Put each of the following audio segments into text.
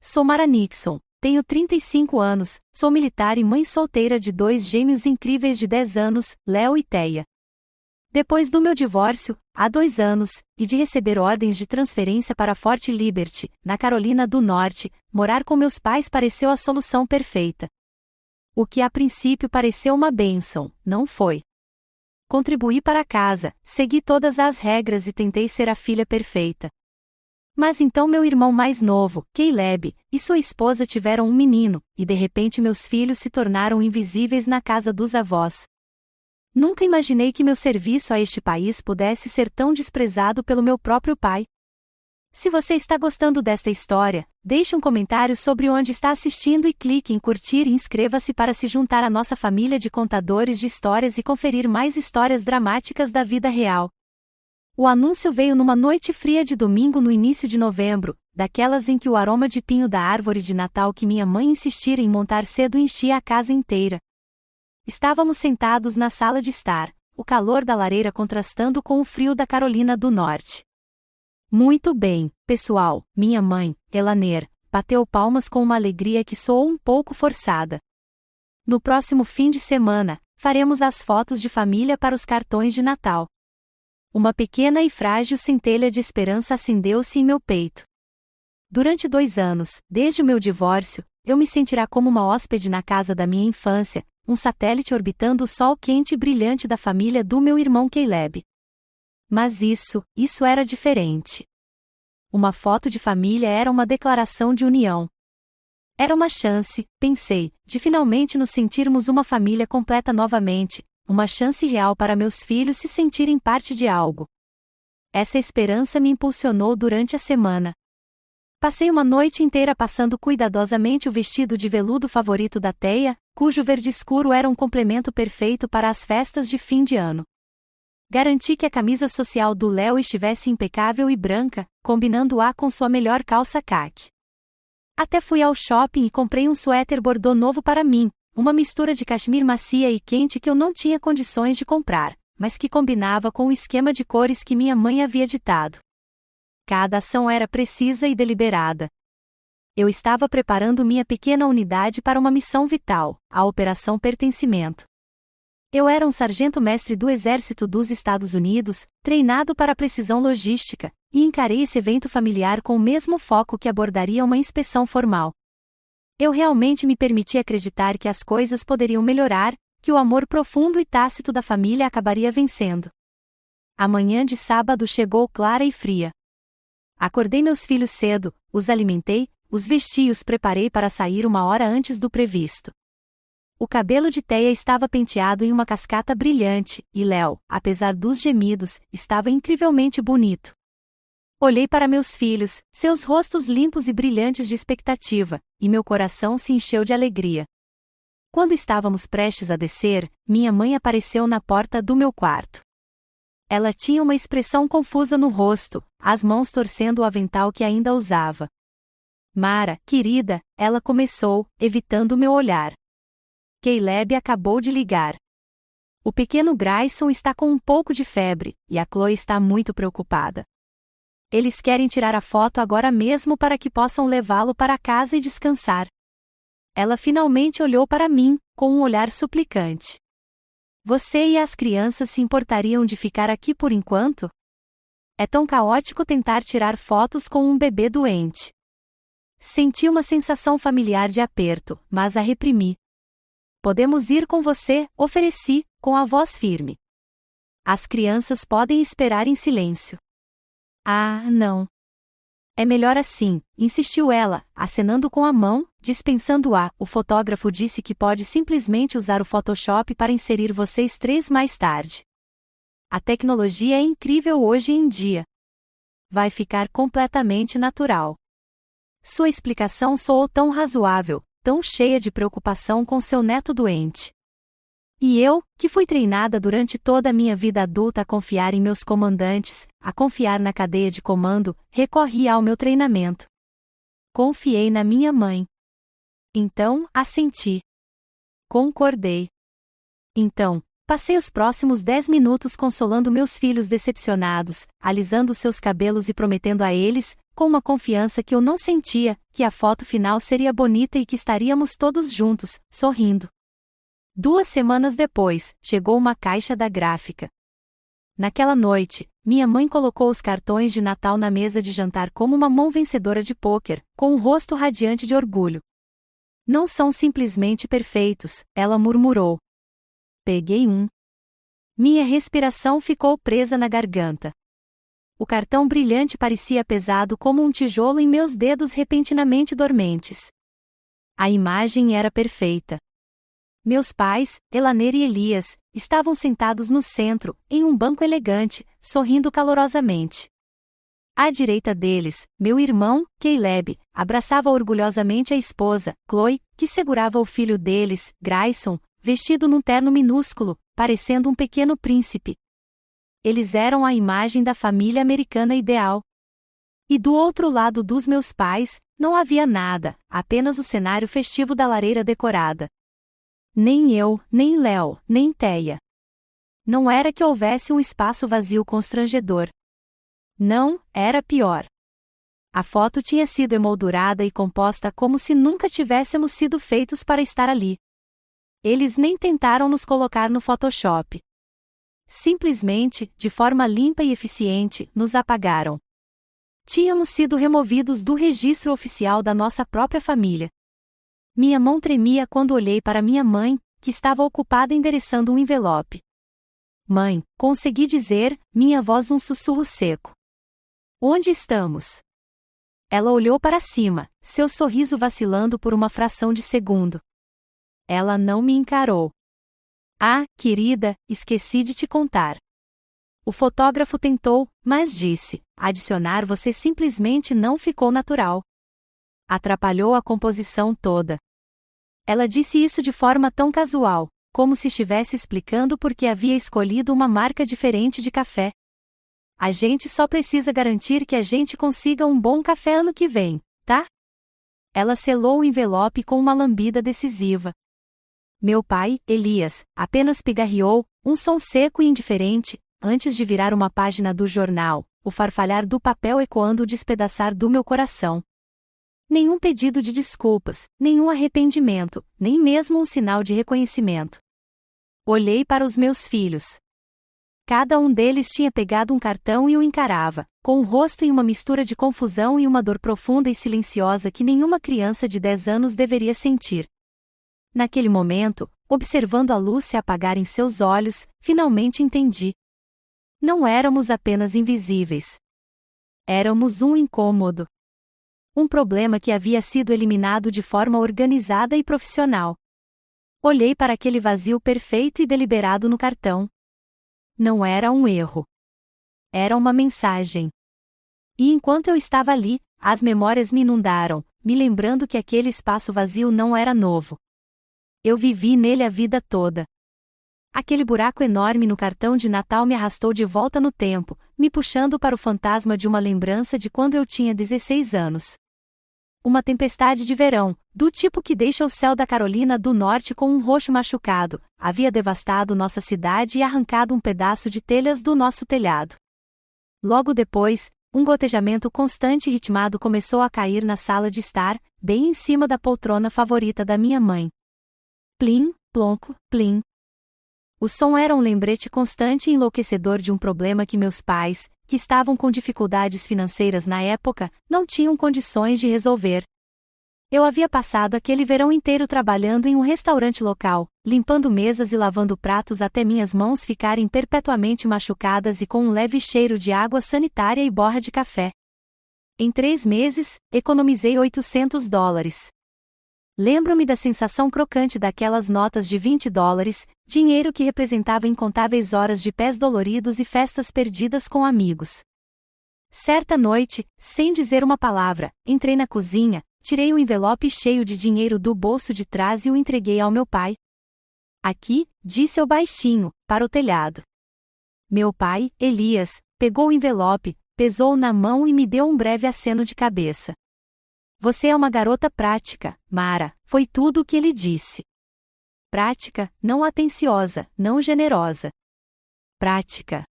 sou Mara Nixon, tenho 35 anos, sou militar e mãe solteira de 2 gêmeos incríveis de 10 anos, Léo e Teia. Depois do meu divórcio, há 2 anos, e de receber ordens de transferência para Fort Liberty, na Carolina do Norte, morar com meus pais pareceu a solução perfeita. O que a princípio pareceu uma bênção, não foi. Contribuí para a casa, segui todas as regras e tentei ser a filha perfeita. Mas então meu irmão mais novo, Caleb, e sua esposa tiveram um menino, e de repente meus filhos se tornaram invisíveis na casa dos avós. Nunca imaginei que meu serviço a este país pudesse ser tão desprezado pelo meu próprio pai. Se você está gostando desta história, deixe um comentário sobre onde está assistindo e clique em curtir e inscreva-se para se juntar à nossa família de contadores de histórias e conferir mais histórias dramáticas da vida real. O anúncio veio numa noite fria de domingo no início de novembro, daquelas em que o aroma de pinho da árvore de Natal que minha mãe insistira em montar cedo enchia a casa inteira. Estávamos sentados na sala de estar, o calor da lareira contrastando com o frio da Carolina do Norte. Muito bem, pessoal, minha mãe, Elaner, bateu palmas com uma alegria que soou um pouco forçada. No próximo fim de semana, faremos as fotos de família para os cartões de Natal. Uma pequena e frágil centelha de esperança acendeu-se em meu peito. Durante 2 anos, desde o meu divórcio, eu me sentirá como uma hóspede na casa da minha infância, um satélite orbitando o sol quente e brilhante da família do meu irmão Caleb. Mas isso era diferente. Uma foto de família era uma declaração de união. Era uma chance, pensei, de finalmente nos sentirmos uma família completa novamente, uma chance real para meus filhos se sentirem parte de algo. Essa esperança me impulsionou durante a semana. Passei uma noite inteira passando cuidadosamente o vestido de veludo favorito da Teia, cujo verde escuro era um complemento perfeito para as festas de fim de ano. Garanti que a camisa social do Léo estivesse impecável e branca, combinando-a com sua melhor calça caqui. Até fui ao shopping e comprei um suéter bordô novo para mim, uma mistura de cachemir macia e quente que eu não tinha condições de comprar, mas que combinava com o esquema de cores que minha mãe havia ditado. Cada ação era precisa e deliberada. Eu estava preparando minha pequena unidade para uma missão vital, a Operação Pertencimento. Eu era um sargento-mestre do Exército dos Estados Unidos, treinado para a precisão logística, e encarei esse evento familiar com o mesmo foco que abordaria uma inspeção formal. Eu realmente me permiti acreditar que as coisas poderiam melhorar, que o amor profundo e tácito da família acabaria vencendo. A manhã de sábado chegou clara e fria. Acordei meus filhos cedo, os alimentei, os vesti e os preparei para sair 1 hora antes do previsto. O cabelo de Teia estava penteado em uma cascata brilhante, e Léo, apesar dos gemidos, estava incrivelmente bonito. Olhei para meus filhos, seus rostos limpos e brilhantes de expectativa, e meu coração se encheu de alegria. Quando estávamos prestes a descer, minha mãe apareceu na porta do meu quarto. Ela tinha uma expressão confusa no rosto, as mãos torcendo o avental que ainda usava. Mara, querida, ela começou, evitando meu olhar. Caleb acabou de ligar. O pequeno Grayson está com um pouco de febre, e a Chloe está muito preocupada. Eles querem tirar a foto agora mesmo para que possam levá-lo para casa e descansar. Ela finalmente olhou para mim, com um olhar suplicante. Você e as crianças se importariam de ficar aqui por enquanto? É tão caótico tentar tirar fotos com um bebê doente. Senti uma sensação familiar de aperto, mas a reprimi. Podemos ir com você, ofereci, com a voz firme. As crianças podem esperar em silêncio. Ah, não. É melhor assim, insistiu ela, acenando com a mão, dispensando-a. O fotógrafo disse que pode simplesmente usar o Photoshop para inserir vocês 3 mais tarde. A tecnologia é incrível hoje em dia. Vai ficar completamente natural. Sua explicação soou tão razoável, tão cheia de preocupação com seu neto doente. E eu, que fui treinada durante toda a minha vida adulta a confiar em meus comandantes, a confiar na cadeia de comando, recorri ao meu treinamento. Confiei na minha mãe. Então, assenti. Concordei. Então, Passei os próximos 10 minutos consolando meus filhos decepcionados, alisando seus cabelos e prometendo a eles, com uma confiança que eu não sentia, que a foto final seria bonita e que estaríamos todos juntos, sorrindo. 2 semanas depois, chegou uma caixa da gráfica. Naquela noite, minha mãe colocou os cartões de Natal na mesa de jantar como uma mão vencedora de pôquer, com o rosto radiante de orgulho. Não são simplesmente perfeitos, ela murmurou. Peguei um. Minha respiração ficou presa na garganta. O cartão brilhante parecia pesado como um tijolo em meus dedos repentinamente dormentes. A imagem era perfeita. Meus pais, Elaner e Elias, estavam sentados no centro, em um banco elegante, sorrindo calorosamente. À direita deles, meu irmão, Caleb, abraçava orgulhosamente a esposa, Chloe, que segurava o filho deles, Grayson, vestido num terno minúsculo, parecendo um pequeno príncipe. Eles eram a imagem da família americana ideal. E do outro lado dos meus pais, não havia nada, apenas o cenário festivo da lareira decorada. Nem eu, nem Léo, nem Teia. Não era que houvesse um espaço vazio constrangedor. Não, era pior. A foto tinha sido emoldurada e composta como se nunca tivéssemos sido feitos para estar ali. Eles nem tentaram nos colocar no Photoshop. Simplesmente, de forma limpa e eficiente, nos apagaram. Tínhamos sido removidos do registro oficial da nossa própria família. Minha mão tremia quando olhei para minha mãe, que estava ocupada endereçando um envelope. Mãe, consegui dizer, minha voz um sussurro seco. Onde estamos? Ela olhou para cima, seu sorriso vacilando por uma fração de segundo. Ela não me encarou. Ah, querida, esqueci de te contar. O fotógrafo tentou, mas disse, adicionar você simplesmente não ficou natural. Atrapalhou a composição toda. Ela disse isso de forma tão casual, como se estivesse explicando por que havia escolhido uma marca diferente de café. A gente só precisa garantir que a gente consiga um bom café ano que vem, tá? Ela selou o envelope com uma lambida decisiva. Meu pai, Elias, apenas pigarreou, um som seco e indiferente, antes de virar uma página do jornal, o farfalhar do papel ecoando o despedaçar do meu coração. Nenhum pedido de desculpas, nenhum arrependimento, nem mesmo um sinal de reconhecimento. Olhei para os meus filhos. Cada um deles tinha pegado um cartão e o encarava, com o rosto em uma mistura de confusão e uma dor profunda e silenciosa que nenhuma criança de 10 anos deveria sentir. Naquele momento, observando a luz se apagar em seus olhos, finalmente entendi. Não éramos apenas invisíveis. Éramos um incômodo. Um problema que havia sido eliminado de forma organizada e profissional. Olhei para aquele vazio perfeito e deliberado no cartão. Não era um erro. Era uma mensagem. E enquanto eu estava ali, as memórias me inundaram, me lembrando que aquele espaço vazio não era novo. Eu vivi nele a vida toda. Aquele buraco enorme no cartão de Natal me arrastou de volta no tempo, me puxando para o fantasma de uma lembrança de quando eu tinha 16 anos. Uma tempestade de verão, do tipo que deixa o céu da Carolina do Norte com um roxo machucado, havia devastado nossa cidade e arrancado um pedaço de telhas do nosso telhado. Logo depois, um gotejamento constante e ritmado começou a cair na sala de estar, bem em cima da poltrona favorita da minha mãe. Plim, plonco, plim. O som era um lembrete constante e enlouquecedor de um problema que meus pais, que estavam com dificuldades financeiras na época, não tinham condições de resolver. Eu havia passado aquele verão inteiro trabalhando em um restaurante local, limpando mesas e lavando pratos até minhas mãos ficarem perpetuamente machucadas e com um leve cheiro de água sanitária e borra de café. Em 3 meses, economizei $800. Lembro-me da sensação crocante daquelas notas de $20, dinheiro que representava incontáveis horas de pés doloridos e festas perdidas com amigos. Certa noite, sem dizer uma palavra, entrei na cozinha, tirei o envelope cheio de dinheiro do bolso de trás e o entreguei ao meu pai. Aqui, disse eu baixinho, para o telhado. Meu pai, Elias, pegou o envelope, pesou-o na mão e me deu um breve aceno de cabeça. Você é uma garota prática, Mara, foi tudo o que ele disse. Prática, não atenciosa, não generosa. Prática.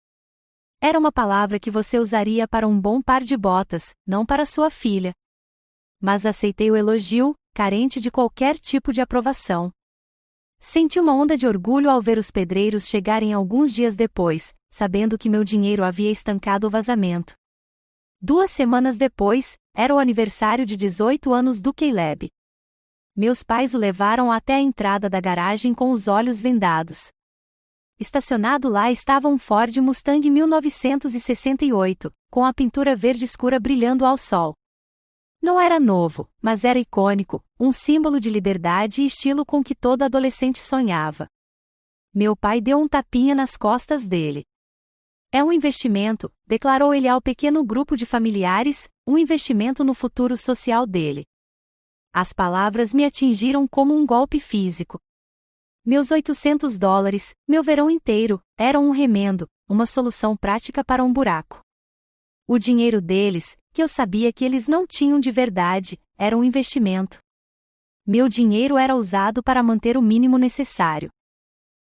Era uma palavra que você usaria para um bom par de botas, não para sua filha. Mas aceitei o elogio, carente de qualquer tipo de aprovação. Senti uma onda de orgulho ao ver os pedreiros chegarem alguns dias depois, sabendo que meu dinheiro havia estancado o vazamento. 2 semanas depois, era o aniversário de 18 anos do Caleb. Meus pais o levaram até a entrada da garagem com os olhos vendados. Estacionado lá estava um Ford Mustang 1968, com a pintura verde escura brilhando ao sol. Não era novo, mas era icônico, um símbolo de liberdade e estilo com que todo adolescente sonhava. Meu pai deu um tapinha nas costas dele. É um investimento, declarou ele ao pequeno grupo de familiares, um investimento no futuro social dele. As palavras me atingiram como um golpe físico. Meus $800, meu verão inteiro, eram um remendo, uma solução prática para um buraco. O dinheiro deles, que eu sabia que eles não tinham de verdade, era um investimento. Meu dinheiro era usado para manter o mínimo necessário.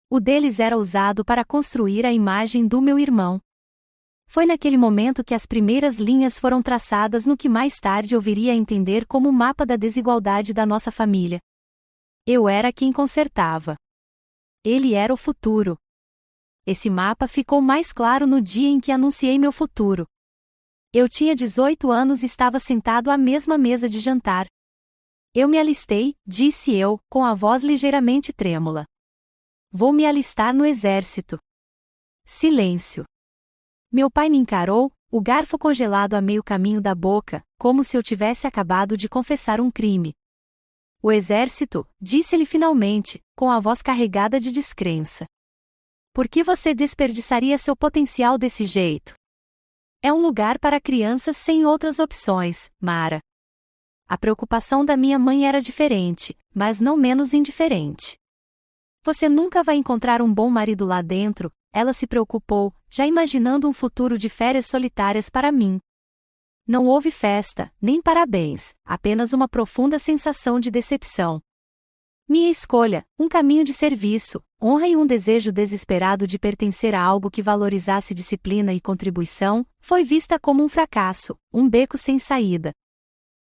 O deles era usado para construir a imagem do meu irmão. Foi naquele momento que as primeiras linhas foram traçadas no que mais tarde eu viria a entender como o mapa da desigualdade da nossa família. Eu era quem consertava. Ele era o futuro. Esse mapa ficou mais claro no dia em que anunciei meu futuro. Eu tinha 18 anos e estava sentado à mesma mesa de jantar. Eu me alistei, disse eu, com a voz ligeiramente trêmula. Vou me alistar no exército. Silêncio. Meu pai me encarou, o garfo congelado a meio caminho da boca, como se eu tivesse acabado de confessar um crime. O exército, disse-ele finalmente, com a voz carregada de descrença. Por que você desperdiçaria seu potencial desse jeito? É um lugar para crianças sem outras opções, Mara. A preocupação da minha mãe era diferente, mas não menos indiferente. Você nunca vai encontrar um bom marido lá dentro, ela se preocupou, já imaginando um futuro de férias solitárias para mim. Não houve festa, nem parabéns, apenas uma profunda sensação de decepção. Minha escolha, um caminho de serviço, honra e um desejo desesperado de pertencer a algo que valorizasse disciplina e contribuição, foi vista como um fracasso, um beco sem saída.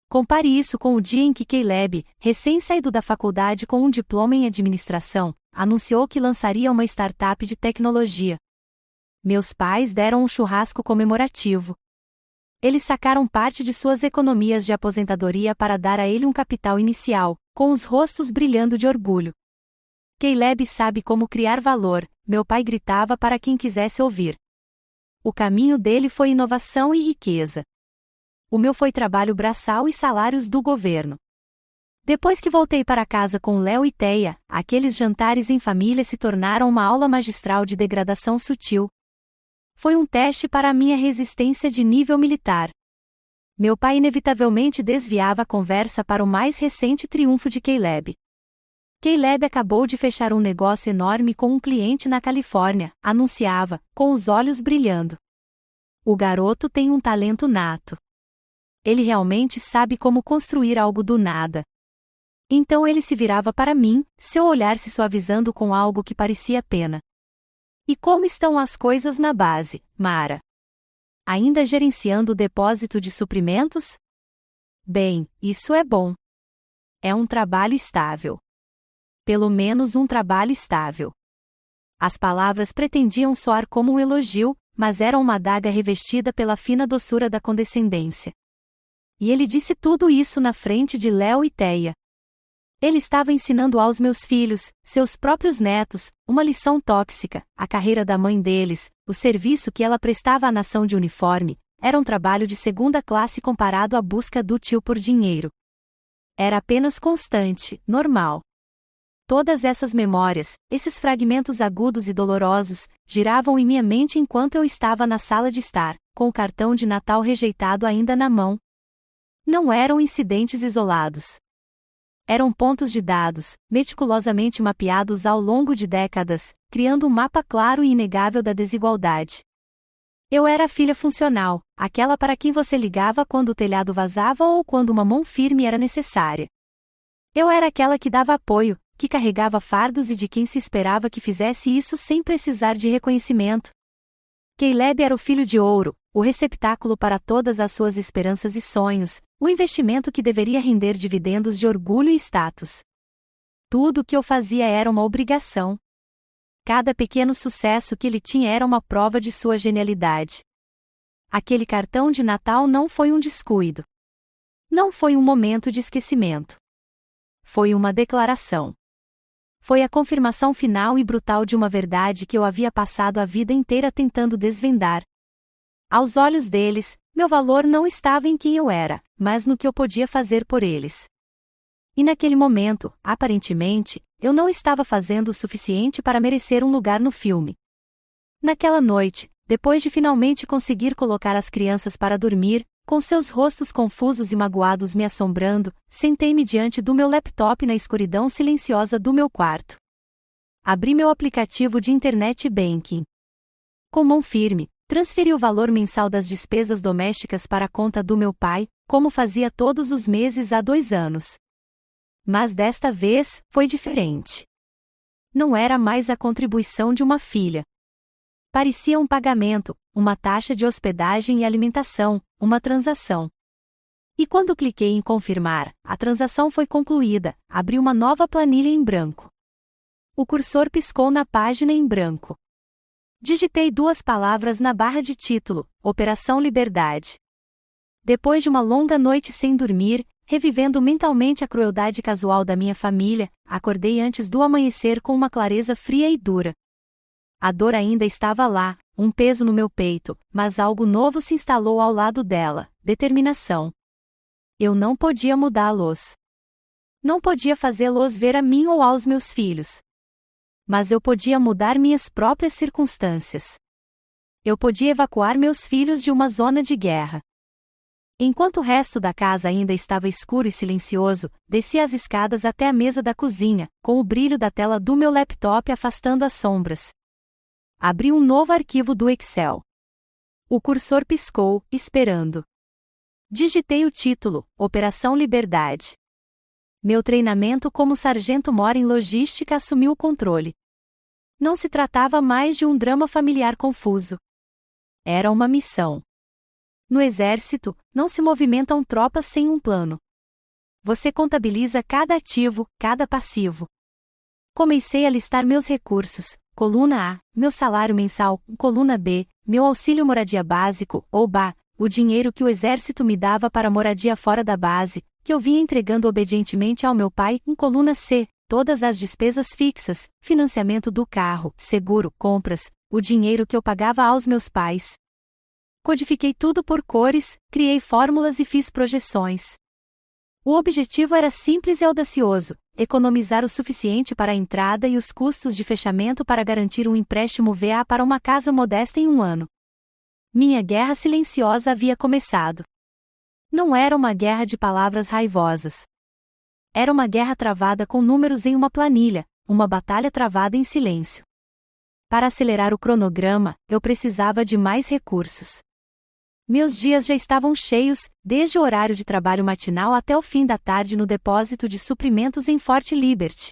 Compare isso com o dia em que Caleb, recém-saído da faculdade com um diploma em administração, anunciou que lançaria uma startup de tecnologia. Meus pais deram um churrasco comemorativo. Eles sacaram parte de suas economias de aposentadoria para dar a ele um capital inicial, com os rostos brilhando de orgulho. Caleb sabe como criar valor, meu pai gritava para quem quisesse ouvir. O caminho dele foi inovação e riqueza. O meu foi trabalho braçal e salários do governo. Depois que voltei para casa com Léo e Teia, aqueles jantares em família se tornaram uma aula magistral de degradação sutil. Foi um teste para a minha resistência de nível militar. Meu pai inevitavelmente desviava a conversa para o mais recente triunfo de Caleb. Caleb acabou de fechar um negócio enorme com um cliente na Califórnia, anunciava, com os olhos brilhando. O garoto tem um talento nato. Ele realmente sabe como construir algo do nada. Então ele se virava para mim, seu olhar se suavizando com algo que parecia pena. E como estão as coisas na base, Mara? Ainda gerenciando o depósito de suprimentos? Bem, isso é bom. É um trabalho estável. Pelo menos um trabalho estável. As palavras pretendiam soar como um elogio, mas eram uma adaga revestida pela fina doçura da condescendência. E ele disse tudo isso na frente de Léo e Teia. Ele estava ensinando aos meus filhos, seus próprios netos, uma lição tóxica, a carreira da mãe deles, o serviço que ela prestava à nação de uniforme, era um trabalho de segunda classe comparado à busca do tio por dinheiro. Era apenas constante, normal. Todas essas memórias, esses fragmentos agudos e dolorosos, giravam em minha mente enquanto eu estava na sala de estar, com o cartão de Natal rejeitado ainda na mão. Não eram incidentes isolados. Eram pontos de dados, meticulosamente mapeados ao longo de décadas, criando um mapa claro e inegável da desigualdade. Eu era a filha funcional, aquela para quem você ligava quando o telhado vazava ou quando uma mão firme era necessária. Eu era aquela que dava apoio, que carregava fardos e de quem se esperava que fizesse isso sem precisar de reconhecimento. Caleb era o filho de ouro, o receptáculo para todas as suas esperanças e sonhos, o investimento que deveria render dividendos de orgulho e status. Tudo o que eu fazia era uma obrigação. Cada pequeno sucesso que ele tinha era uma prova de sua genialidade. Aquele cartão de Natal não foi um descuido. Não foi um momento de esquecimento. Foi uma declaração. Foi a confirmação final e brutal de uma verdade que eu havia passado a vida inteira tentando desvendar. Aos olhos deles, meu valor não estava em quem eu era, mas no que eu podia fazer por eles. E naquele momento, aparentemente, eu não estava fazendo o suficiente para merecer um lugar no filme. Naquela noite, depois de finalmente conseguir colocar as crianças para dormir, com seus rostos confusos e magoados me assombrando, sentei-me diante do meu laptop na escuridão silenciosa do meu quarto. Abri meu aplicativo de internet banking. Com mão firme, transferi o valor mensal das despesas domésticas para a conta do meu pai, como fazia todos os meses há 2 anos. Mas desta vez, foi diferente. Não era mais a contribuição de uma filha. Parecia um pagamento, uma taxa de hospedagem e alimentação, uma transação. E quando cliquei em confirmar, a transação foi concluída, abri uma nova planilha em branco. O cursor piscou na página em branco. Digitei 2 palavras na barra de título, Operação Liberdade. Depois de uma longa noite sem dormir, revivendo mentalmente a crueldade casual da minha família, acordei antes do amanhecer com uma clareza fria e dura. A dor ainda estava lá, um peso no meu peito, mas algo novo se instalou ao lado dela, determinação. Eu não podia mudá-los. Não podia fazê-los ver a mim ou aos meus filhos. Mas eu podia mudar minhas próprias circunstâncias. Eu podia evacuar meus filhos de uma zona de guerra. Enquanto o resto da casa ainda estava escuro e silencioso, desci as escadas até a mesa da cozinha, com o brilho da tela do meu laptop afastando as sombras. Abri um novo arquivo do Excel. O cursor piscou, esperando. Digitei o título, Operação Liberdade. Meu treinamento como sargento-mor em logística assumiu o controle. Não se tratava mais de um drama familiar confuso. Era uma missão. No exército, não se movimentam tropas sem um plano. Você contabiliza cada ativo, cada passivo. Comecei a listar meus recursos, coluna A, meu salário mensal, coluna B, meu auxílio moradia básico, ou BA, o dinheiro que o exército me dava para moradia fora da base, que eu vinha entregando obedientemente ao meu pai, em coluna C, todas as despesas fixas, financiamento do carro, seguro, compras, o dinheiro que eu pagava aos meus pais. Codifiquei tudo por cores, criei fórmulas e fiz projeções. O objetivo era simples e audacioso: economizar o suficiente para a entrada e os custos de fechamento para garantir um empréstimo VA para uma casa modesta em 1 ano. Minha guerra silenciosa havia começado. Não era uma guerra de palavras raivosas. Era uma guerra travada com números em uma planilha, uma batalha travada em silêncio. Para acelerar o cronograma, eu precisava de mais recursos. Meus dias já estavam cheios, desde o horário de trabalho matinal até o fim da tarde no depósito de suprimentos em Fort Liberty.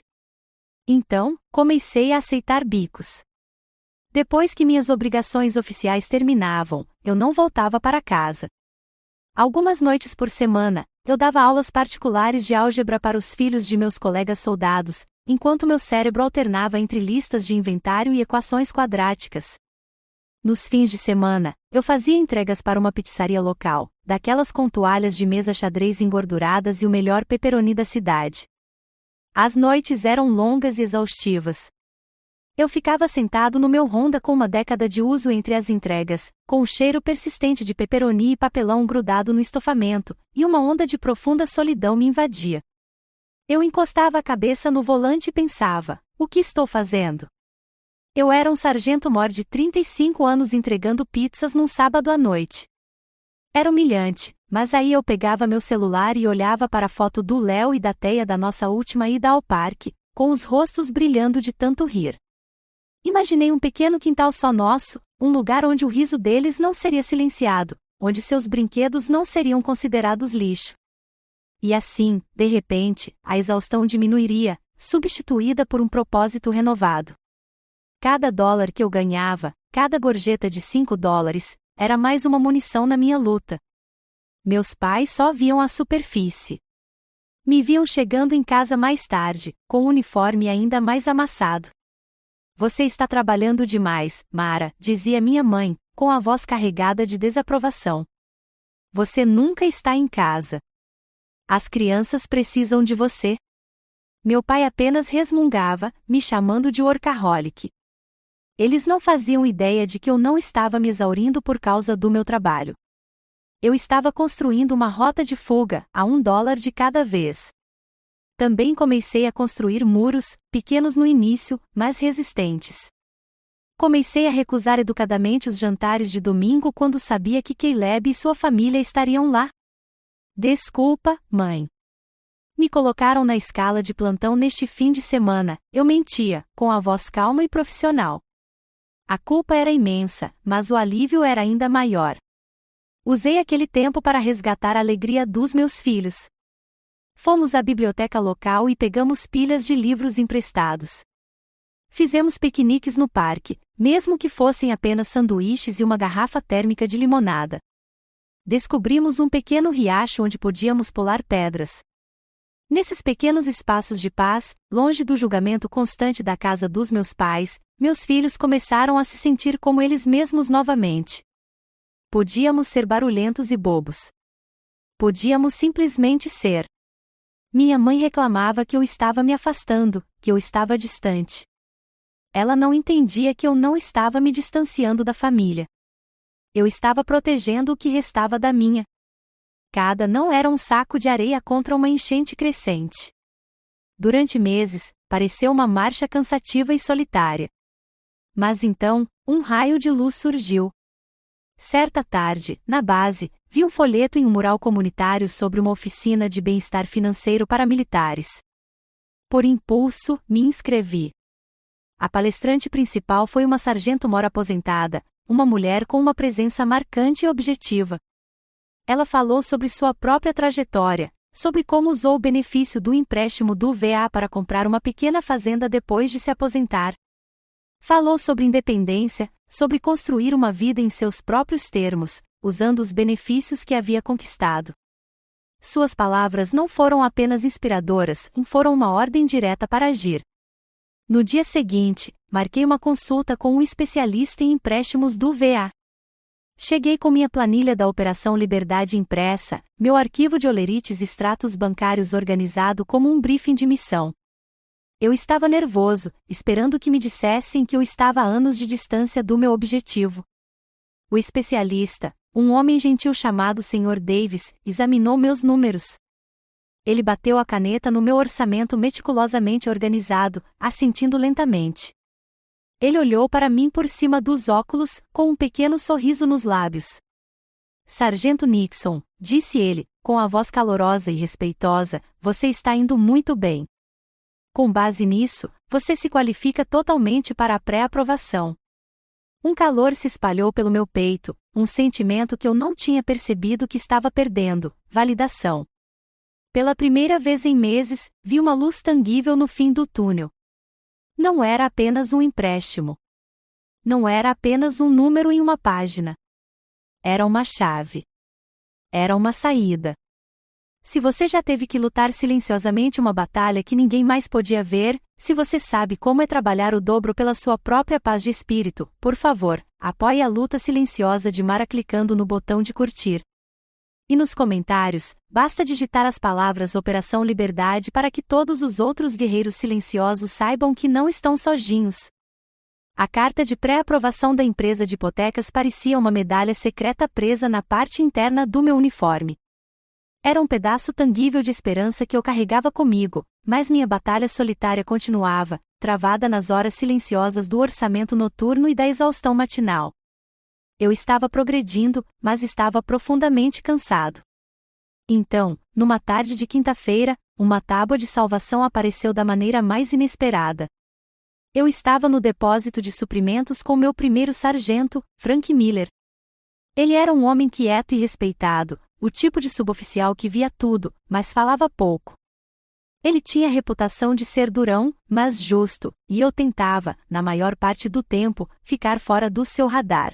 Então, comecei a aceitar bicos. Depois que minhas obrigações oficiais terminavam, eu não voltava para casa. Algumas noites por semana, eu dava aulas particulares de álgebra para os filhos de meus colegas soldados, enquanto meu cérebro alternava entre listas de inventário e equações quadráticas. Nos fins de semana, eu fazia entregas para uma pizzaria local, daquelas com toalhas de mesa xadrez engorduradas e o melhor pepperoni da cidade. As noites eram longas e exaustivas. Eu ficava sentado no meu Honda com uma década de uso entre as entregas, com o cheiro persistente de pepperoni e papelão grudado no estofamento, e uma onda de profunda solidão me invadia. Eu encostava a cabeça no volante e pensava: o que estou fazendo? Eu era um sargento-mor de 35 anos entregando pizzas num sábado à noite. Era humilhante, mas aí eu pegava meu celular e olhava para a foto do Léo e da Teia da nossa última ida ao parque, com os rostos brilhando de tanto rir. Imaginei um pequeno quintal só nosso, um lugar onde o riso deles não seria silenciado, onde seus brinquedos não seriam considerados lixo. E assim, de repente, a exaustão diminuiria, substituída por um propósito renovado. Cada dólar que eu ganhava, cada gorjeta de $5, era mais uma munição na minha luta. Meus pais só viam a superfície. Me viam chegando em casa mais tarde, com o uniforme ainda mais amassado. Você está trabalhando demais, Mara, dizia minha mãe, com a voz carregada de desaprovação. Você nunca está em casa. As crianças precisam de você. Meu pai apenas resmungava, me chamando de workaholic. Eles não faziam ideia de que eu não estava me exaurindo por causa do meu trabalho. Eu estava construindo uma rota de fuga, a $1 de cada vez. Também comecei a construir muros, pequenos no início, mas resistentes. Comecei a recusar educadamente os jantares de domingo quando sabia que Caleb e sua família estariam lá. Desculpa, mãe. Me colocaram na escala de plantão neste fim de semana, eu mentia, com a voz calma e profissional. A culpa era imensa, mas o alívio era ainda maior. Usei aquele tempo para resgatar a alegria dos meus filhos. Fomos à biblioteca local e pegamos pilhas de livros emprestados. Fizemos piqueniques no parque, mesmo que fossem apenas sanduíches e uma garrafa térmica de limonada. Descobrimos um pequeno riacho onde podíamos pular pedras. Nesses pequenos espaços de paz, longe do julgamento constante da casa dos meus pais, meus filhos começaram a se sentir como eles mesmos novamente. Podíamos ser barulhentos e bobos. Podíamos simplesmente ser. Minha mãe reclamava que eu estava me afastando, que eu estava distante. Ela não entendia que eu não estava me distanciando da família. Eu estava protegendo o que restava da minha. Cada não era um saco de areia contra uma enchente crescente. Durante meses, pareceu uma marcha cansativa e solitária. Mas então, um raio de luz surgiu. Certa tarde, na base, vi um folheto em um mural comunitário sobre uma oficina de bem-estar financeiro para militares. Por impulso, me inscrevi. A palestrante principal foi uma sargento-mor aposentada, uma mulher com uma presença marcante e objetiva. Ela falou sobre sua própria trajetória, sobre como usou o benefício do empréstimo do VA para comprar uma pequena fazenda depois de se aposentar. Falou sobre independência, sobre construir uma vida em seus próprios termos, usando os benefícios que havia conquistado. Suas palavras não foram apenas inspiradoras, foram uma ordem direta para agir. No dia seguinte, marquei uma consulta com um especialista em empréstimos do VA. Cheguei com minha planilha da Operação Liberdade impressa, meu arquivo de olerites e extratos bancários organizado como um briefing de missão. Eu estava nervoso, esperando que me dissessem que eu estava a anos de distância do meu objetivo. O especialista, um homem gentil chamado Sr. Davis, examinou meus números. Ele bateu a caneta no meu orçamento meticulosamente organizado, assentindo lentamente. Ele olhou para mim por cima dos óculos, com um pequeno sorriso nos lábios. Sargento Nixon, disse ele, com a voz calorosa e respeitosa, você está indo muito bem. Com base nisso, você se qualifica totalmente para a pré-aprovação. Um calor se espalhou pelo meu peito, um sentimento que eu não tinha percebido que estava perdendo, validação. Pela primeira vez em meses, vi uma luz tangível no fim do túnel. Não era apenas um empréstimo. Não era apenas um número em uma página. Era uma chave. Era uma saída. Se você já teve que lutar silenciosamente uma batalha que ninguém mais podia ver, se você sabe como é trabalhar o dobro pela sua própria paz de espírito, por favor, apoie a luta silenciosa de Mara clicando no botão de curtir. E nos comentários, basta digitar as palavras Operação Liberdade para que todos os outros guerreiros silenciosos saibam que não estão sozinhos. A carta de pré-aprovação da empresa de hipotecas parecia uma medalha secreta presa na parte interna do meu uniforme. Era um pedaço tangível de esperança que eu carregava comigo, mas minha batalha solitária continuava, travada nas horas silenciosas do orçamento noturno e da exaustão matinal. Eu estava progredindo, mas estava profundamente cansado. Então, numa tarde de quinta-feira, uma tábua de salvação apareceu da maneira mais inesperada. Eu estava no depósito de suprimentos com meu primeiro sargento, Frank Miller. Ele era um homem quieto e respeitado, o tipo de suboficial que via tudo, mas falava pouco. Ele tinha a reputação de ser durão, mas justo, e eu tentava, na maior parte do tempo, ficar fora do seu radar.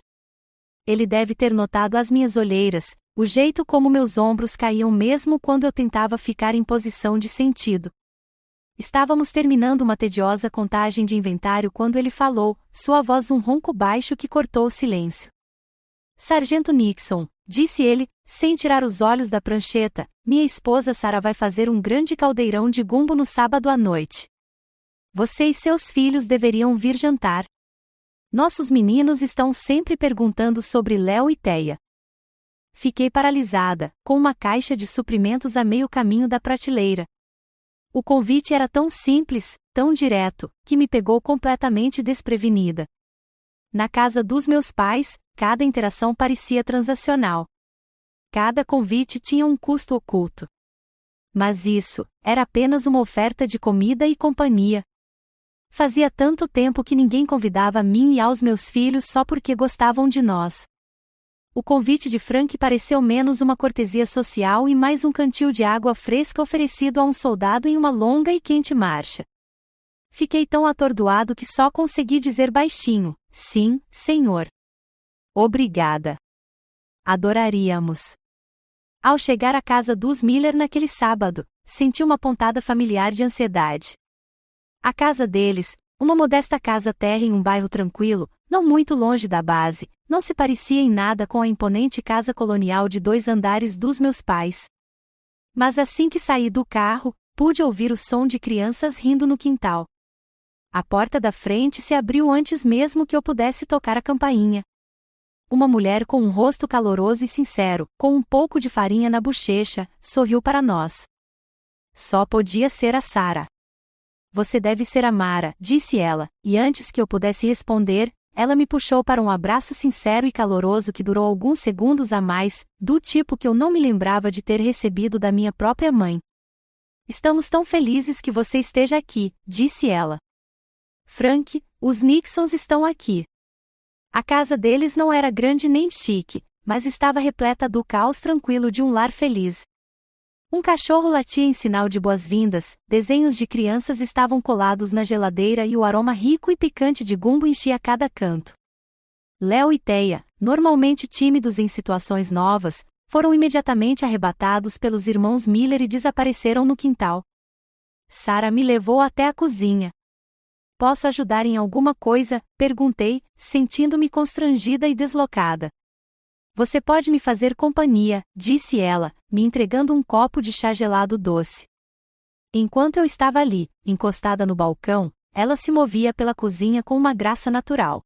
Ele deve ter notado as minhas olheiras, o jeito como meus ombros caíam mesmo quando eu tentava ficar em posição de sentido. Estávamos terminando uma tediosa contagem de inventário quando ele falou, sua voz um ronco baixo que cortou o silêncio. Sargento Nixon, disse ele, sem tirar os olhos da prancheta, minha esposa Sarah vai fazer um grande caldeirão de gumbo no sábado à noite. Você e seus filhos deveriam vir jantar. Nossos meninos estão sempre perguntando sobre Léo e Teia. Fiquei paralisada, com uma caixa de suprimentos a meio caminho da prateleira. O convite era tão simples, tão direto, que me pegou completamente desprevenida. Na casa dos meus pais, cada interação parecia transacional. Cada convite tinha um custo oculto. Mas isso, era apenas uma oferta de comida e companhia. Fazia tanto tempo que ninguém convidava a mim e aos meus filhos só porque gostavam de nós. O convite de Frank pareceu menos uma cortesia social e mais um cantil de água fresca oferecido a um soldado em uma longa e quente marcha. Fiquei tão atordoado que só consegui dizer baixinho, sim, senhor. Obrigada. Adoraríamos. Ao chegar à casa dos Miller naquele sábado, senti uma pontada familiar de ansiedade. A casa deles, uma modesta casa terra em um bairro tranquilo, não muito longe da base, não se parecia em nada com a imponente casa colonial de 2 andares dos meus pais. Mas assim que saí do carro, pude ouvir o som de crianças rindo no quintal. A porta da frente se abriu antes mesmo que eu pudesse tocar a campainha. Uma mulher com um rosto caloroso e sincero, com um pouco de farinha na bochecha, sorriu para nós. Só podia ser a Sarah. Você deve ser a Mara, disse ela, e antes que eu pudesse responder, ela me puxou para um abraço sincero e caloroso que durou alguns segundos a mais, do tipo que eu não me lembrava de ter recebido da minha própria mãe. Estamos tão felizes que você esteja aqui, disse ela. Frank, os Nixons estão aqui. A casa deles não era grande nem chique, mas estava repleta do caos tranquilo de um lar feliz. Um cachorro latia em sinal de boas-vindas, desenhos de crianças estavam colados na geladeira e o aroma rico e picante de gumbo enchia cada canto. Léo e Teia, normalmente tímidos em situações novas, foram imediatamente arrebatados pelos irmãos Miller e desapareceram no quintal. Sarah me levou até a cozinha. Posso ajudar em alguma coisa? Perguntei, sentindo-me constrangida e deslocada. Você pode me fazer companhia, disse ela, me entregando um copo de chá gelado doce. Enquanto eu estava ali, encostada no balcão, ela se movia pela cozinha com uma graça natural.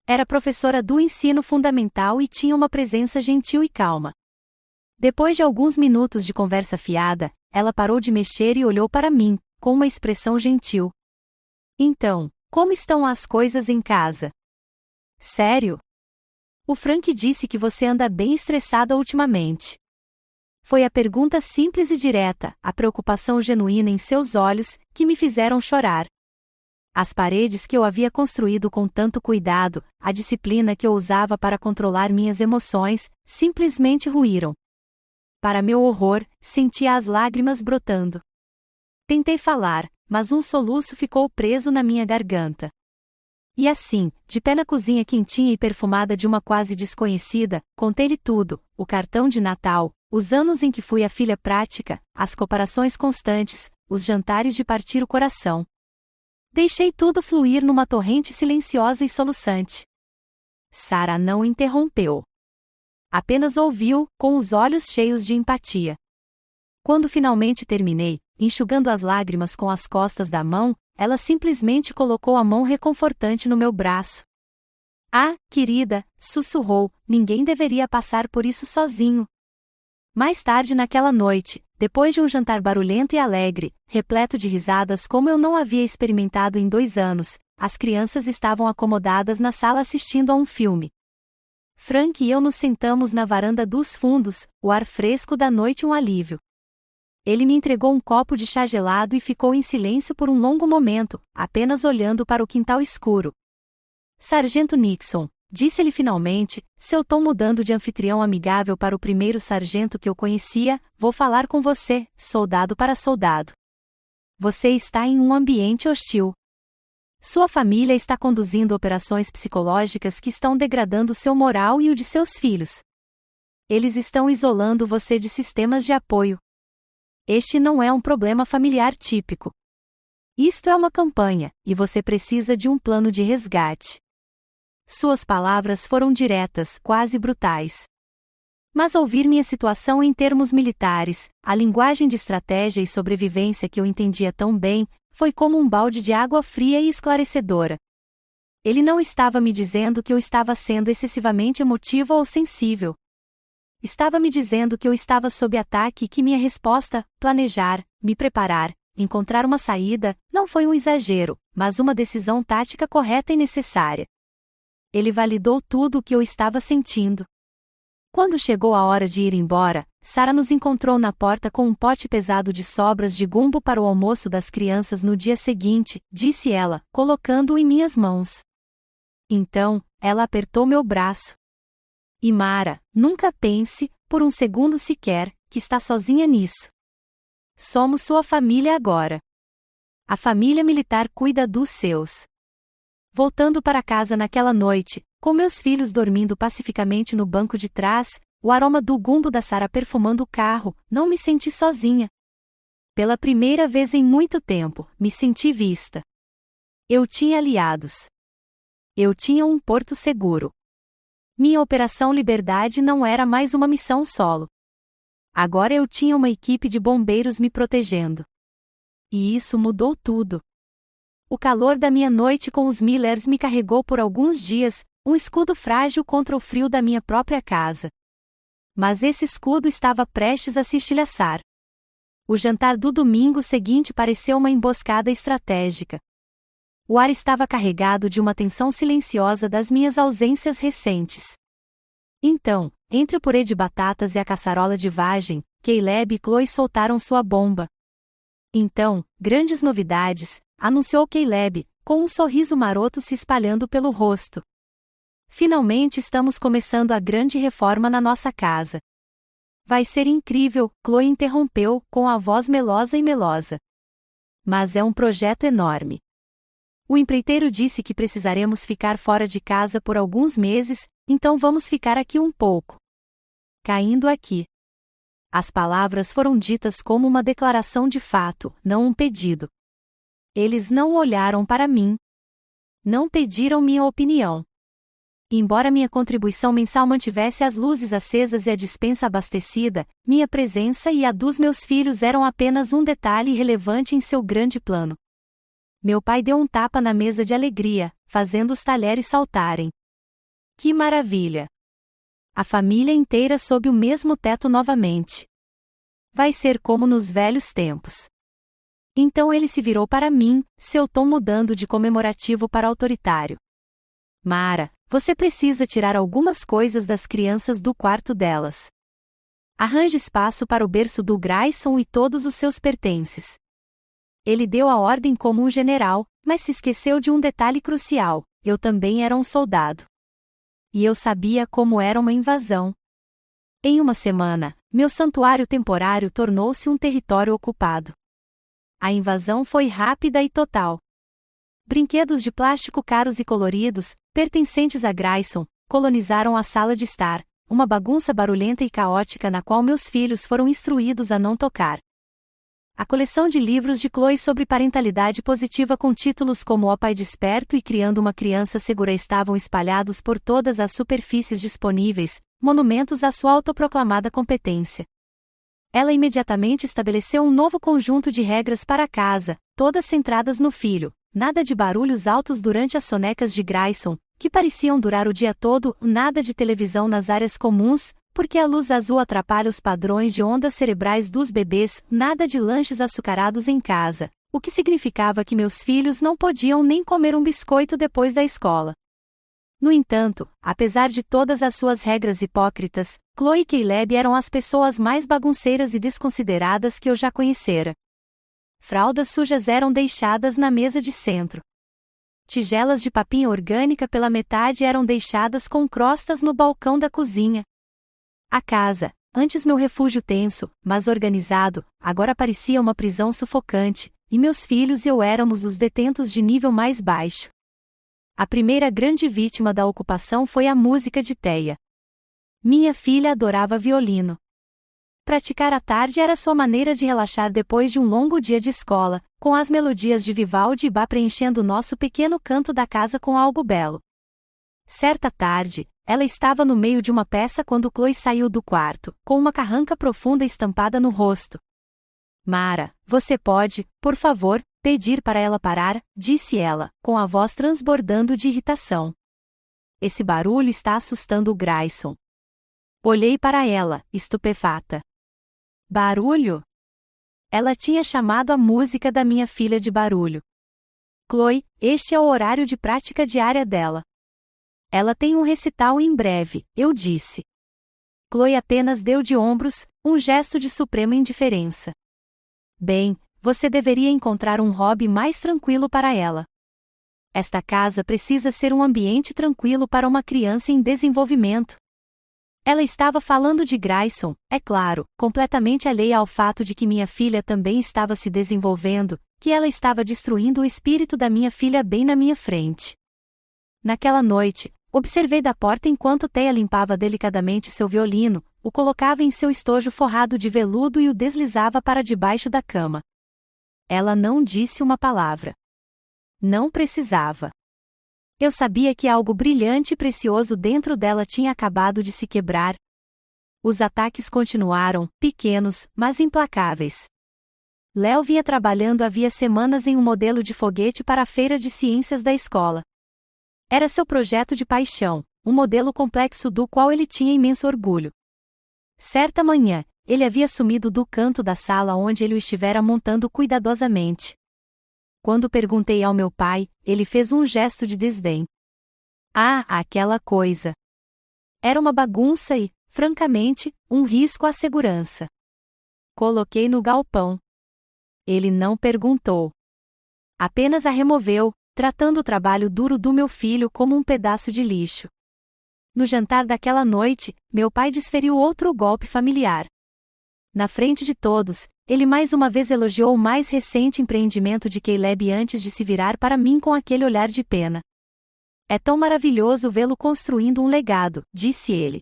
Era professora do ensino fundamental e tinha uma presença gentil e calma. Depois de alguns minutos de conversa fiada, ela parou de mexer e olhou para mim, com uma expressão gentil. Então, como estão as coisas em casa? Sério? O Frank disse que você anda bem estressada ultimamente. Foi a pergunta simples e direta, a preocupação genuína em seus olhos, que me fizeram chorar. As paredes que eu havia construído com tanto cuidado, a disciplina que eu usava para controlar minhas emoções, simplesmente ruíram. Para meu horror, sentia as lágrimas brotando. Tentei falar, mas um soluço ficou preso na minha garganta. E assim, de pé na cozinha quentinha e perfumada de uma quase desconhecida, contei-lhe tudo, o cartão de Natal, os anos em que fui a filha prática, as comparações constantes, os jantares de partir o coração. Deixei tudo fluir numa torrente silenciosa e soluçante. Sarah não interrompeu. Apenas ouviu, com os olhos cheios de empatia. Quando finalmente terminei, enxugando as lágrimas com as costas da mão, ela simplesmente colocou a mão reconfortante no meu braço. Ah, querida, sussurrou, ninguém deveria passar por isso sozinho. Mais tarde naquela noite, depois de um jantar barulhento e alegre, repleto de risadas como eu não havia experimentado em 2 anos, as crianças estavam acomodadas na sala assistindo a um filme. Frank e eu nos sentamos na varanda dos fundos, o ar fresco da noite um alívio. Ele me entregou um copo de chá gelado e ficou em silêncio por um longo momento, apenas olhando para o quintal escuro. Sargento Nixon, disse-lhe finalmente, seu tom mudando de anfitrião amigável para o primeiro sargento que eu conhecia, vou falar com você, soldado para soldado. você está em um ambiente hostil. Sua família está conduzindo operações psicológicas que estão degradando seu moral e o de seus filhos. Eles estão isolando você de sistemas de apoio. Este não é um problema familiar típico. Isto é uma campanha, e você precisa de um plano de resgate. Suas palavras foram diretas, quase brutais. Mas ouvir minha situação em termos militares, a linguagem de estratégia e sobrevivência que eu entendia tão bem, foi como um balde de água fria e esclarecedora. Ele não estava me dizendo que eu estava sendo excessivamente emotiva ou sensível. Estava me dizendo que eu estava sob ataque e que minha resposta, planejar, me preparar, encontrar uma saída, não foi um exagero, mas uma decisão tática correta e necessária. Ele validou tudo o que eu estava sentindo. Quando chegou a hora de ir embora, Sarah nos encontrou na porta com um pote pesado de sobras de gumbo para o almoço das crianças no dia seguinte, disse ela, colocando-o em minhas mãos. Então, ela apertou meu braço. E Mara, nunca pense, por um segundo sequer, que está sozinha nisso. Somos sua família agora. A família militar cuida dos seus. Voltando para casa naquela noite, com meus filhos dormindo pacificamente no banco de trás, o aroma do gumbo da Sarah perfumando o carro, não me senti sozinha. Pela primeira vez em muito tempo, me senti vista. Eu tinha aliados. Eu tinha um porto seguro. Minha Operação Liberdade não era mais uma missão solo. Agora eu tinha uma equipe de bombeiros me protegendo. E isso mudou tudo. O calor da minha noite com os Millers me carregou por alguns dias, um escudo frágil contra o frio da minha própria casa. Mas esse escudo estava prestes a se estilhaçar. O jantar do domingo seguinte pareceu uma emboscada estratégica. O ar estava carregado de uma tensão silenciosa das minhas ausências recentes. Então, entre o purê de batatas e a caçarola de vagem, Caleb e Chloe soltaram sua bomba. Então, grandes novidades, anunciou Caleb, com um sorriso maroto se espalhando pelo rosto. Finalmente estamos começando a grande reforma na nossa casa. Vai ser incrível, Chloe interrompeu, com a voz melosa e melosa. Mas é um projeto enorme. O empreiteiro disse que precisaremos ficar fora de casa por alguns meses, então vamos ficar aqui um pouco. Caindo aqui. As palavras foram ditas como uma declaração de fato, não um pedido. Eles não olharam para mim. Não pediram minha opinião. Embora minha contribuição mensal mantivesse as luzes acesas e a despensa abastecida, minha presença e a dos meus filhos eram apenas um detalhe irrelevante em seu grande plano. Meu pai deu um tapa na mesa de alegria, fazendo os talheres saltarem. Que maravilha! A família inteira sob o mesmo teto novamente. Vai ser como nos velhos tempos. Então ele se virou para mim, seu tom mudando de comemorativo para autoritário. Mara, você precisa tirar algumas coisas das crianças do quarto delas. Arranje espaço para o berço do Grayson e todos os seus pertences. Ele deu a ordem como um general, mas se esqueceu de um detalhe crucial: eu também era um soldado. E eu sabia como era uma invasão. Em uma semana, meu santuário temporário tornou-se um território ocupado. A invasão foi rápida e total. Brinquedos de plástico caros e coloridos, pertencentes a Grayson, colonizaram a sala de estar, uma bagunça barulhenta e caótica na qual meus filhos foram instruídos a não tocar. A coleção de livros de Chloe sobre parentalidade positiva com títulos como O Pai Desperto e Criando uma Criança Segura estavam espalhados por todas as superfícies disponíveis, monumentos à sua autoproclamada competência. Ela imediatamente estabeleceu um novo conjunto de regras para a casa, todas centradas no filho, nada de barulhos altos durante as sonecas de Grayson, que pareciam durar o dia todo, nada de televisão nas áreas comuns, porque a luz azul atrapalha os padrões de ondas cerebrais dos bebês, nada de lanches açucarados em casa, o que significava que meus filhos não podiam nem comer um biscoito depois da escola. No entanto, apesar de todas as suas regras hipócritas, Chloe e Caleb eram as pessoas mais bagunceiras e desconsideradas que eu já conhecera. Fraldas sujas eram deixadas na mesa de centro. Tigelas de papinha orgânica pela metade eram deixadas com crostas no balcão da cozinha. A casa, antes meu refúgio tenso, mas organizado, agora parecia uma prisão sufocante, e meus filhos e eu éramos os detentos de nível mais baixo. A primeira grande vítima da ocupação foi a música de Thea. Minha filha adorava violino. Praticar à tarde era sua maneira de relaxar depois de um longo dia de escola, com as melodias de Vivaldi e Bach preenchendo nosso pequeno canto da casa com algo belo. Certa tarde, ela estava no meio de uma peça quando Chloe saiu do quarto, com uma carranca profunda estampada no rosto. Mara, você pode, por favor, pedir para ela parar, disse ela, com a voz transbordando de irritação. Esse barulho está assustando o Grayson. Olhei para ela, estupefata. Barulho? Ela tinha chamado a música da minha filha de barulho. Chloe, este é o horário de prática diária dela. Ela tem um recital em breve, eu disse. Chloe apenas deu de ombros, um gesto de suprema indiferença. Bem, você deveria encontrar um hobby mais tranquilo para ela. Esta casa precisa ser um ambiente tranquilo para uma criança em desenvolvimento. Ela estava falando de Grayson, é claro, completamente alheia ao fato de que minha filha também estava se desenvolvendo, que ela estava destruindo o espírito da minha filha bem na minha frente. Naquela noite, observei da porta enquanto Thea limpava delicadamente seu violino, o colocava em seu estojo forrado de veludo e o deslizava para debaixo da cama. Ela não disse uma palavra. Não precisava. Eu sabia que algo brilhante e precioso dentro dela tinha acabado de se quebrar. Os ataques continuaram, pequenos, mas implacáveis. Léo vinha trabalhando havia semanas em um modelo de foguete para a feira de ciências da escola. Era seu projeto de paixão, um modelo complexo do qual ele tinha imenso orgulho. Certa manhã, ele havia sumido do canto da sala onde ele o estivera montando cuidadosamente. Quando perguntei ao meu pai, ele fez um gesto de desdém. Ah, aquela coisa! Era uma bagunça e, francamente, um risco à segurança. Coloquei no galpão. Ele não perguntou. Apenas a removeu, tratando o trabalho duro do meu filho como um pedaço de lixo. No jantar daquela noite, meu pai desferiu outro golpe familiar. Na frente de todos, ele mais uma vez elogiou o mais recente empreendimento de Caleb antes de se virar para mim com aquele olhar de pena. É tão maravilhoso vê-lo construindo um legado, disse ele.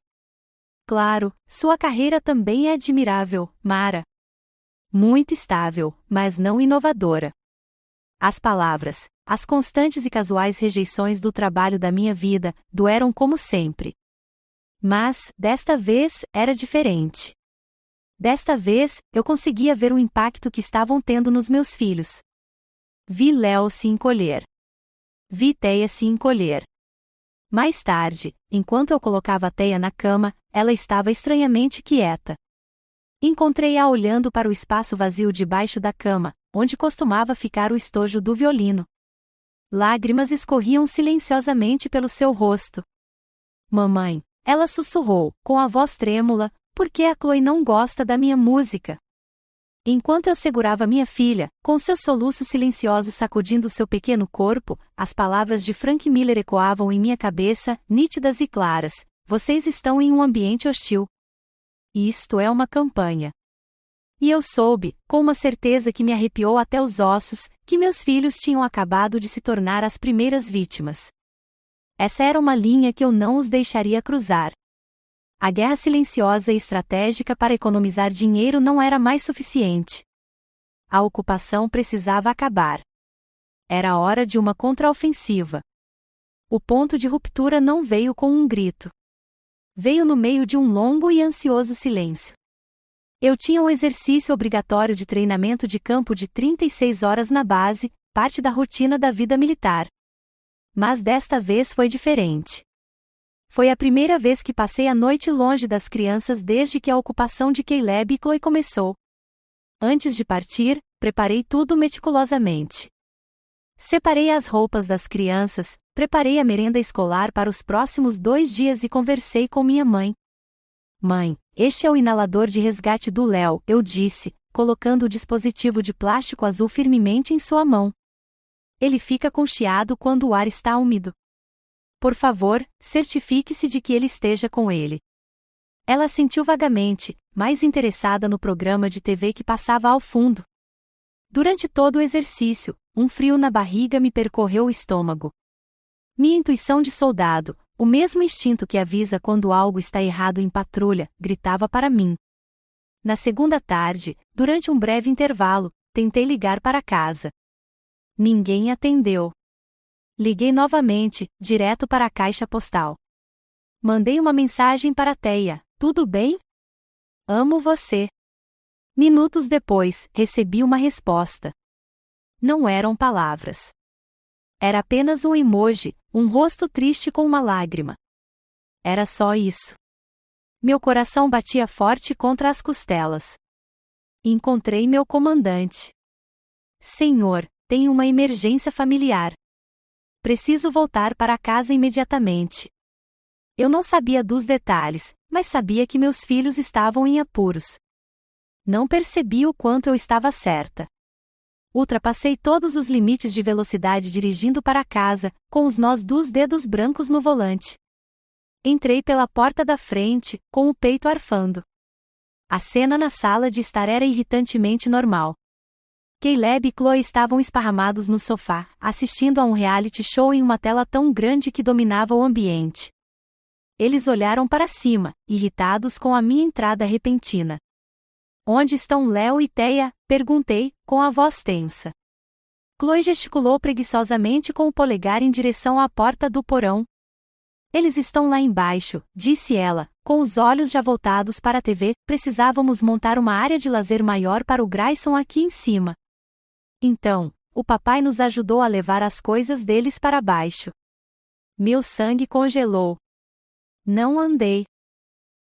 Claro, sua carreira também é admirável, Mara. Muito estável, mas não inovadora. As palavras, as constantes e casuais rejeições do trabalho da minha vida, doeram como sempre. Mas, desta vez, era diferente. Desta vez, eu conseguia ver o impacto que estavam tendo nos meus filhos. Vi Léo se encolher. Vi Thea se encolher. Mais tarde, enquanto eu colocava a Thea na cama, ela estava estranhamente quieta. Encontrei-a olhando para o espaço vazio debaixo da cama, onde costumava ficar o estojo do violino. Lágrimas escorriam silenciosamente pelo seu rosto. Mamãe, ela sussurrou, com a voz trêmula, por que a Chloe não gosta da minha música? Enquanto eu segurava minha filha, com seus soluços silenciosos sacudindo seu pequeno corpo, as palavras de Frank Miller ecoavam em minha cabeça, nítidas e claras. Vocês estão em um ambiente hostil. Isto é uma campanha. E eu soube, com uma certeza que me arrepiou até os ossos, que meus filhos tinham acabado de se tornar as primeiras vítimas. Essa era uma linha que eu não os deixaria cruzar. A guerra silenciosa e estratégica para economizar dinheiro não era mais suficiente. A ocupação precisava acabar. Era hora de uma contraofensiva. O ponto de ruptura não veio com um grito. Veio no meio de um longo e ansioso silêncio. Eu tinha um exercício obrigatório de treinamento de campo de 36 horas na base, parte da rotina da vida militar. Mas desta vez foi diferente. Foi a primeira vez que passei a noite longe das crianças desde que a ocupação de Caleb e Chloe começou. Antes de partir, preparei tudo meticulosamente. Separei as roupas das crianças, preparei a merenda escolar para os próximos 2 dias e conversei com minha mãe. Mãe, este é o inalador de resgate do Léo, eu disse, colocando o dispositivo de plástico azul firmemente em sua mão. Ele fica com chiado quando o ar está úmido. Por favor, certifique-se de que ele esteja com ele. Ela sentiu vagamente, mais interessada no programa de TV que passava ao fundo. Durante todo o exercício, um frio na barriga me percorreu o estômago. Minha intuição de soldado, o mesmo instinto que avisa quando algo está errado em patrulha, gritava para mim. Na segunda tarde, durante um breve intervalo, tentei ligar para casa. Ninguém atendeu. Liguei novamente, direto para a caixa postal. Mandei uma mensagem para Teia: tudo bem? Amo você. Minutos depois, recebi uma resposta. Não eram palavras. Era apenas um emoji, um rosto triste com uma lágrima. Era só isso. Meu coração batia forte contra as costelas. Encontrei meu comandante. Senhor, tenho uma emergência familiar. Preciso voltar para casa imediatamente. Eu não sabia dos detalhes, mas sabia que meus filhos estavam em apuros. Não percebi o quanto eu estava certa. Ultrapassei todos os limites de velocidade dirigindo para casa, com os nós dos dedos brancos no volante. Entrei pela porta da frente, com o peito arfando. A cena na sala de estar era irritantemente normal. Caleb e Chloe estavam esparramados no sofá, assistindo a um reality show em uma tela tão grande que dominava o ambiente. Eles olharam para cima, irritados com a minha entrada repentina. Onde estão Léo e Teia? Perguntei, com a voz tensa. Chloe gesticulou preguiçosamente com o polegar em direção à porta do porão. Eles estão lá embaixo, disse ela, com os olhos já voltados para a TV. Precisávamos montar uma área de lazer maior para o Grayson aqui em cima. Então, o papai nos ajudou a levar as coisas deles para baixo. Meu sangue congelou. Não andei.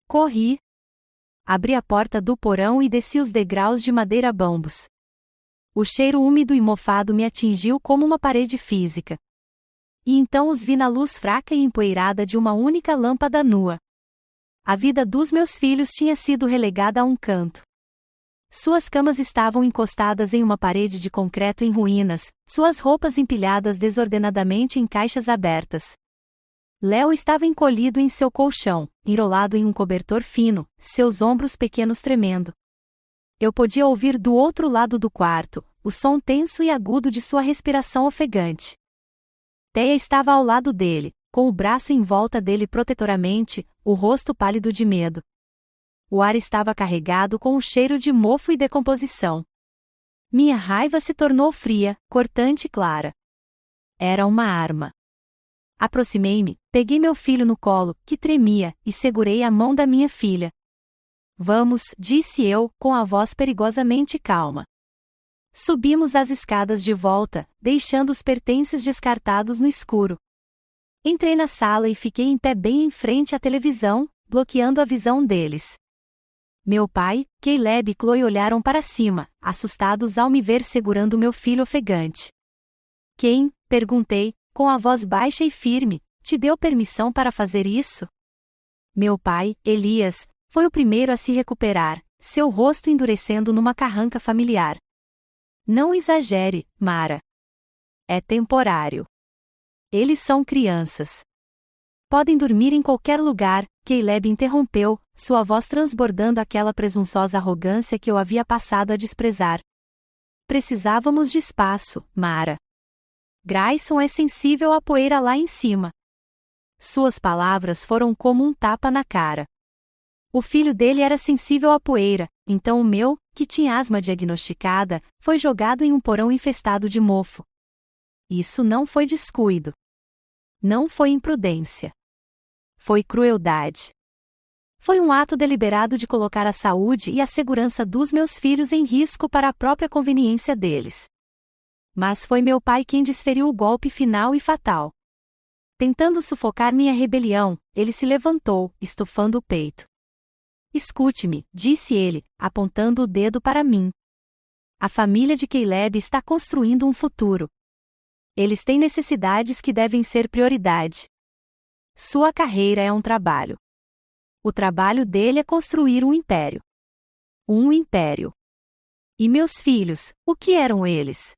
Corri. Abri a porta do porão e desci os degraus de madeira bambus. O cheiro úmido e mofado me atingiu como uma parede física. E então os vi na luz fraca e empoeirada de uma única lâmpada nua. A vida dos meus filhos tinha sido relegada a um canto. Suas camas estavam encostadas em uma parede de concreto em ruínas, suas roupas empilhadas desordenadamente em caixas abertas. Léo estava encolhido em seu colchão, enrolado em um cobertor fino, seus ombros pequenos tremendo. Eu podia ouvir do outro lado do quarto, o som tenso e agudo de sua respiração ofegante. Teia estava ao lado dele, com o braço em volta dele protetoramente, o rosto pálido de medo. O ar estava carregado com o cheiro de mofo e decomposição. Minha raiva se tornou fria, cortante e clara. Era uma arma. Aproximei-me, peguei meu filho no colo, que tremia, e segurei a mão da minha filha. Vamos, disse eu, com a voz perigosamente calma. Subimos as escadas de volta, deixando os pertences descartados no escuro. Entrei na sala e fiquei em pé bem em frente à televisão, bloqueando a visão deles. Meu pai, Caleb e Chloe olharam para cima, assustados ao me ver segurando meu filho ofegante. Quem, perguntei, com a voz baixa e firme, te deu permissão para fazer isso? Meu pai, Elias, foi o primeiro a se recuperar, seu rosto endurecendo numa carranca familiar. Não exagere, Mara. É temporário. Eles são crianças. Podem dormir em qualquer lugar, Caleb interrompeu, sua voz transbordando aquela presunçosa arrogância que eu havia passado a desprezar. Precisávamos de espaço, Mara. Grayson é sensível à poeira lá em cima. Suas palavras foram como um tapa na cara. O filho dele era sensível à poeira, então o meu, que tinha asma diagnosticada, foi jogado em um porão infestado de mofo. Isso não foi descuido. Não foi imprudência. Foi crueldade. Foi um ato deliberado de colocar a saúde e a segurança dos meus filhos em risco para a própria conveniência deles. Mas foi meu pai quem desferiu o golpe final e fatal. Tentando sufocar minha rebelião, ele se levantou, estufando o peito. Escute-me, disse ele, apontando o dedo para mim. A família de Caleb está construindo um futuro. Eles têm necessidades que devem ser prioridade. Sua carreira é um trabalho. O trabalho dele é construir um império. Um império. E meus filhos, o que eram eles?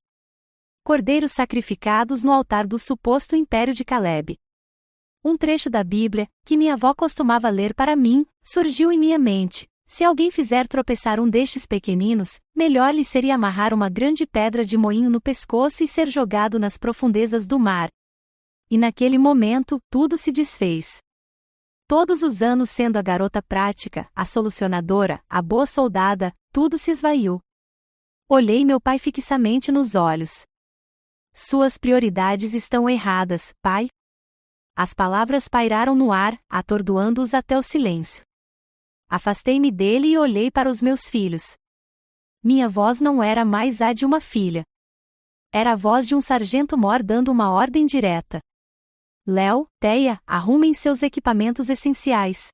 Cordeiros sacrificados no altar do suposto império de Caleb. Um trecho da Bíblia, que minha avó costumava ler para mim, surgiu em minha mente. Se alguém fizer tropeçar um destes pequeninos, melhor lhe seria amarrar uma grande pedra de moinho no pescoço e ser jogado nas profundezas do mar. E naquele momento, tudo se desfez. Todos os anos sendo a garota prática, a solucionadora, a boa soldada, tudo se esvaiu. Olhei meu pai fixamente nos olhos. Suas prioridades estão erradas, pai. As palavras pairaram no ar, atordoando-os até o silêncio. Afastei-me dele e olhei para os meus filhos. Minha voz não era mais a de uma filha. Era a voz de um sargento-mor dando uma ordem direta. Léo, Teia, arrumem seus equipamentos essenciais.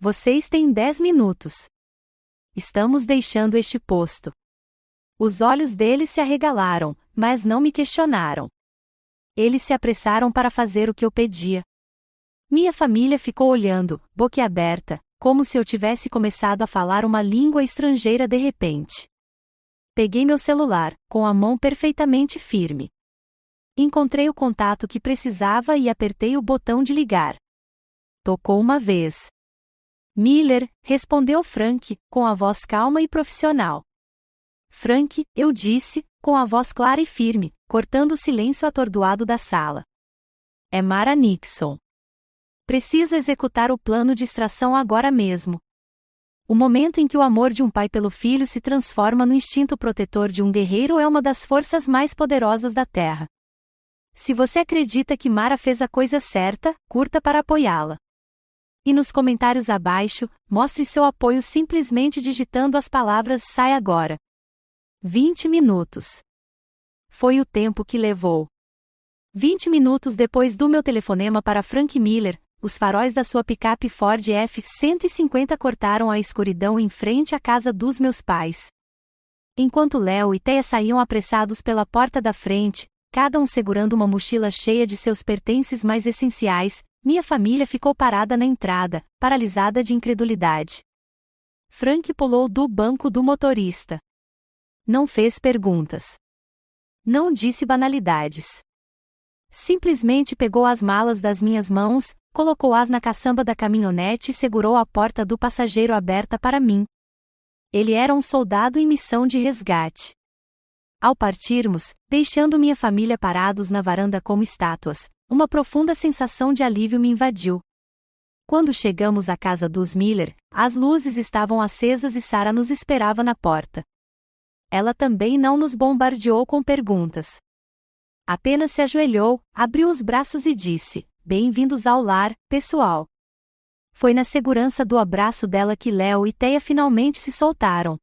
Vocês têm 10 minutos. Estamos deixando este posto. Os olhos deles se arregalaram, mas não me questionaram. Eles se apressaram para fazer o que eu pedia. Minha família ficou olhando, boquiaberta, como se eu tivesse começado a falar uma língua estrangeira de repente. Peguei meu celular, com a mão perfeitamente firme. Encontrei o contato que precisava e apertei o botão de ligar. Tocou uma vez. Miller, respondeu Frank, com a voz calma e profissional. Frank, eu disse, com a voz clara e firme, cortando o silêncio atordoado da sala. É Mara Nixon. Preciso executar o plano de extração agora mesmo. O momento em que o amor de um pai pelo filho se transforma no instinto protetor de um guerreiro é uma das forças mais poderosas da Terra. Se você acredita que Mara fez a coisa certa, curta para apoiá-la. E nos comentários abaixo, mostre seu apoio simplesmente digitando as palavras "sai agora". 20 minutos. Foi o tempo que levou. 20 minutos depois do meu telefonema para Frank Miller, os faróis da sua picape Ford F-150 cortaram a escuridão em frente à casa dos meus pais. Enquanto Léo e Teia saíam apressados pela porta da frente, cada um segurando uma mochila cheia de seus pertences mais essenciais, minha família ficou parada na entrada, paralisada de incredulidade. Frank pulou do banco do motorista. Não fez perguntas. Não disse banalidades. Simplesmente pegou as malas das minhas mãos, colocou-as na caçamba da caminhonete e segurou a porta do passageiro aberta para mim. Ele era um soldado em missão de resgate. Ao partirmos, deixando minha família parados na varanda como estátuas, uma profunda sensação de alívio me invadiu. Quando chegamos à casa dos Miller, as luzes estavam acesas e Sarah nos esperava na porta. Ela também não nos bombardeou com perguntas. Apenas se ajoelhou, abriu os braços e disse: "Bem-vindos ao lar, pessoal." Foi na segurança do abraço dela que Léo e Teia finalmente se soltaram.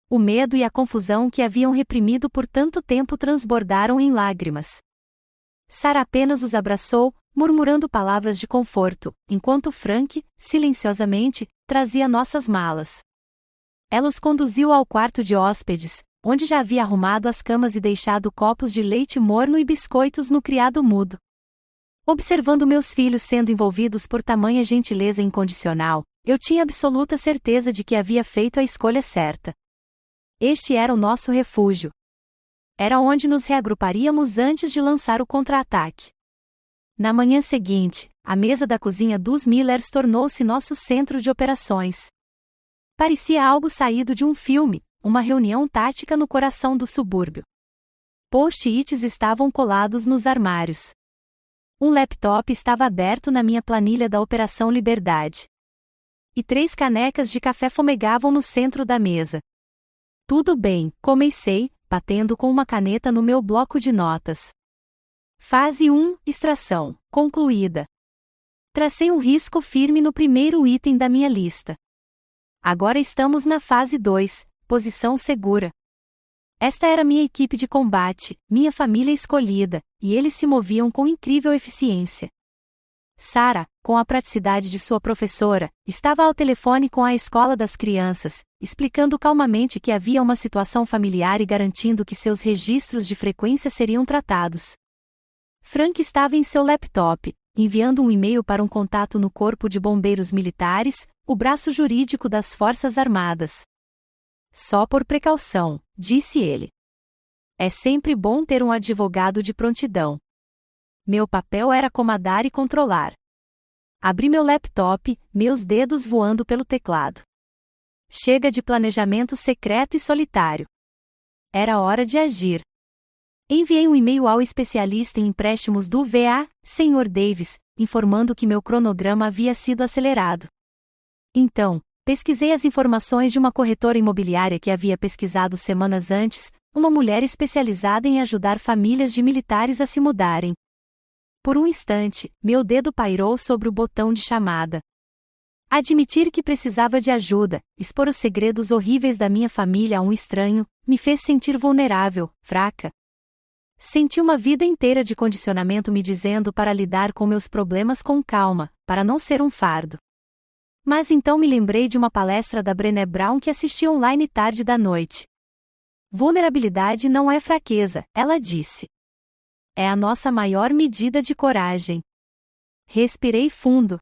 O medo e a confusão que haviam reprimido por tanto tempo transbordaram em lágrimas. Sarah apenas os abraçou, murmurando palavras de conforto, enquanto Frank, silenciosamente, trazia nossas malas. Ela os conduziu ao quarto de hóspedes, onde já havia arrumado as camas e deixado copos de leite morno e biscoitos no criado mudo. Observando meus filhos sendo envolvidos por tamanha gentileza incondicional, eu tinha absoluta certeza de que havia feito a escolha certa. Este era o nosso refúgio. Era onde nos reagruparíamos antes de lançar o contra-ataque. Na manhã seguinte, a mesa da cozinha dos Millers tornou-se nosso centro de operações. Parecia algo saído de um filme, uma reunião tática no coração do subúrbio. Post-its estavam colados nos armários. Um laptop estava aberto na minha planilha da Operação Liberdade. E 3 canecas de café fumegavam no centro da mesa. Tudo bem, comecei, batendo com uma caneta no meu bloco de notas. Fase 1, extração, concluída. Tracei um risco firme no primeiro item da minha lista. Agora estamos na fase 2, posição segura. Esta era minha equipe de combate, minha família escolhida, e eles se moviam com incrível eficiência. Sarah, com a praticidade de sua professora, estava ao telefone com a escola das crianças, explicando calmamente que havia uma situação familiar e garantindo que seus registros de frequência seriam tratados. Frank estava em seu laptop, enviando um e-mail para um contato no Corpo de Bombeiros Militares, o braço jurídico das Forças Armadas. Só por precaução, disse ele. É sempre bom ter um advogado de prontidão. Meu papel era comandar e controlar. Abri meu laptop, meus dedos voando pelo teclado. chega de planejamento secreto e solitário. Era hora de agir. Enviei um e-mail ao especialista em empréstimos do VA, Sr. Davis, informando que meu cronograma havia sido acelerado. Então, pesquisei as informações de uma corretora imobiliária que havia pesquisado semanas antes, uma mulher especializada em ajudar famílias de militares a se mudarem. Por um instante, meu dedo pairou sobre o botão de chamada. Admitir que precisava de ajuda, expor os segredos horríveis da minha família a um estranho, me fez sentir vulnerável, fraca. Senti uma vida inteira de condicionamento me dizendo para lidar com meus problemas com calma, para não ser um fardo. Mas então me lembrei de uma palestra da Brené Brown que assisti online tarde da noite. Vulnerabilidade não é fraqueza, ela disse. É a nossa maior medida de coragem. Respirei fundo.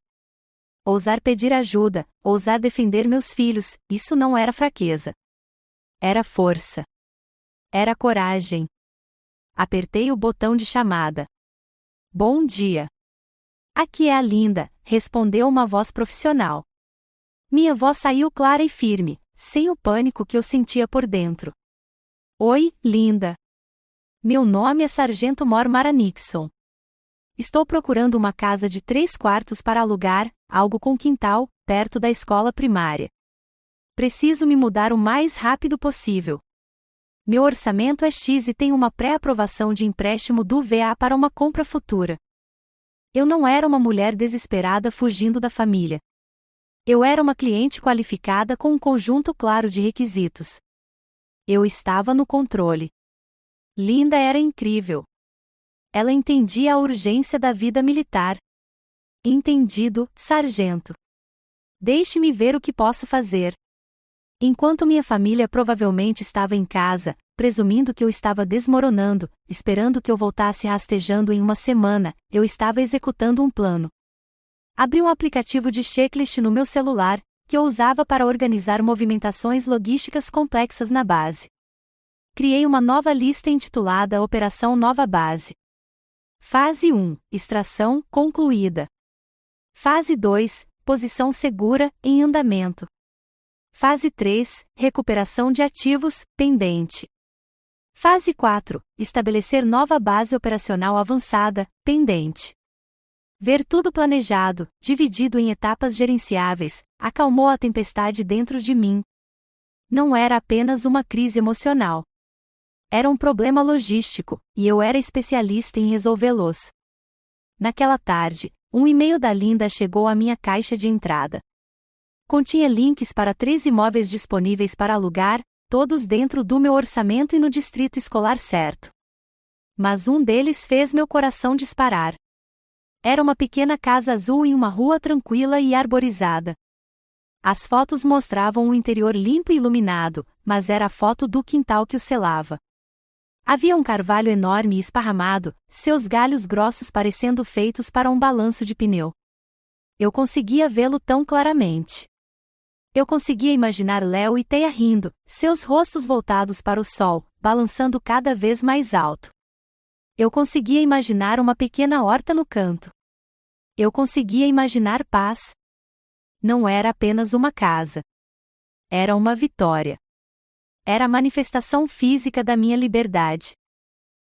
Ousar pedir ajuda, ousar defender meus filhos, isso não era fraqueza. Era força. Era coragem. Apertei o botão de chamada. Bom dia. Aqui é a Linda, respondeu uma voz profissional. Minha voz saiu clara e firme, sem o pânico que eu sentia por dentro. Oi, Linda. Meu nome é Sargento Mara Nixon. Estou procurando uma casa de 3 quartos para alugar, algo com quintal, perto da escola primária. Preciso me mudar o mais rápido possível. Meu orçamento é X e tenho uma pré-aprovação de empréstimo do VA para uma compra futura. Eu não era uma mulher desesperada fugindo da família. Eu era uma cliente qualificada com um conjunto claro de requisitos. Eu estava no controle. Linda era incrível. Ela entendia a urgência da vida militar. Entendido, sargento. Deixe-me ver o que posso fazer. Enquanto minha família provavelmente estava em casa, presumindo que eu estava desmoronando, esperando que eu voltasse rastejando em uma semana, eu estava executando um plano. Abri um aplicativo de checklist no meu celular, que eu usava para organizar movimentações logísticas complexas na base. Criei uma nova lista intitulada Operação Nova Base. Fase 1, extração, concluída. Fase 2, posição segura, em andamento. Fase 3, recuperação de ativos, pendente. Fase 4, estabelecer nova base operacional avançada, pendente. Ver tudo planejado, dividido em etapas gerenciáveis, acalmou a tempestade dentro de mim. Não era apenas uma crise emocional. Era um problema logístico, e eu era especialista em resolvê-los. Naquela tarde, um e-mail da Linda chegou à minha caixa de entrada. Continha links para 3 imóveis disponíveis para alugar, todos dentro do meu orçamento e no distrito escolar certo. Mas um deles fez meu coração disparar. Era uma pequena casa azul em uma rua tranquila e arborizada. As fotos mostravam um interior limpo e iluminado, mas era a foto do quintal que o selava. Havia um carvalho enorme e esparramado, seus galhos grossos parecendo feitos para um balanço de pneu. Eu conseguia vê-lo tão claramente. Eu conseguia imaginar Léo e Teia rindo, seus rostos voltados para o sol, balançando cada vez mais alto. Eu conseguia imaginar uma pequena horta no canto. Eu conseguia imaginar paz. Não era apenas uma casa. Era uma vitória. Era a manifestação física da minha liberdade.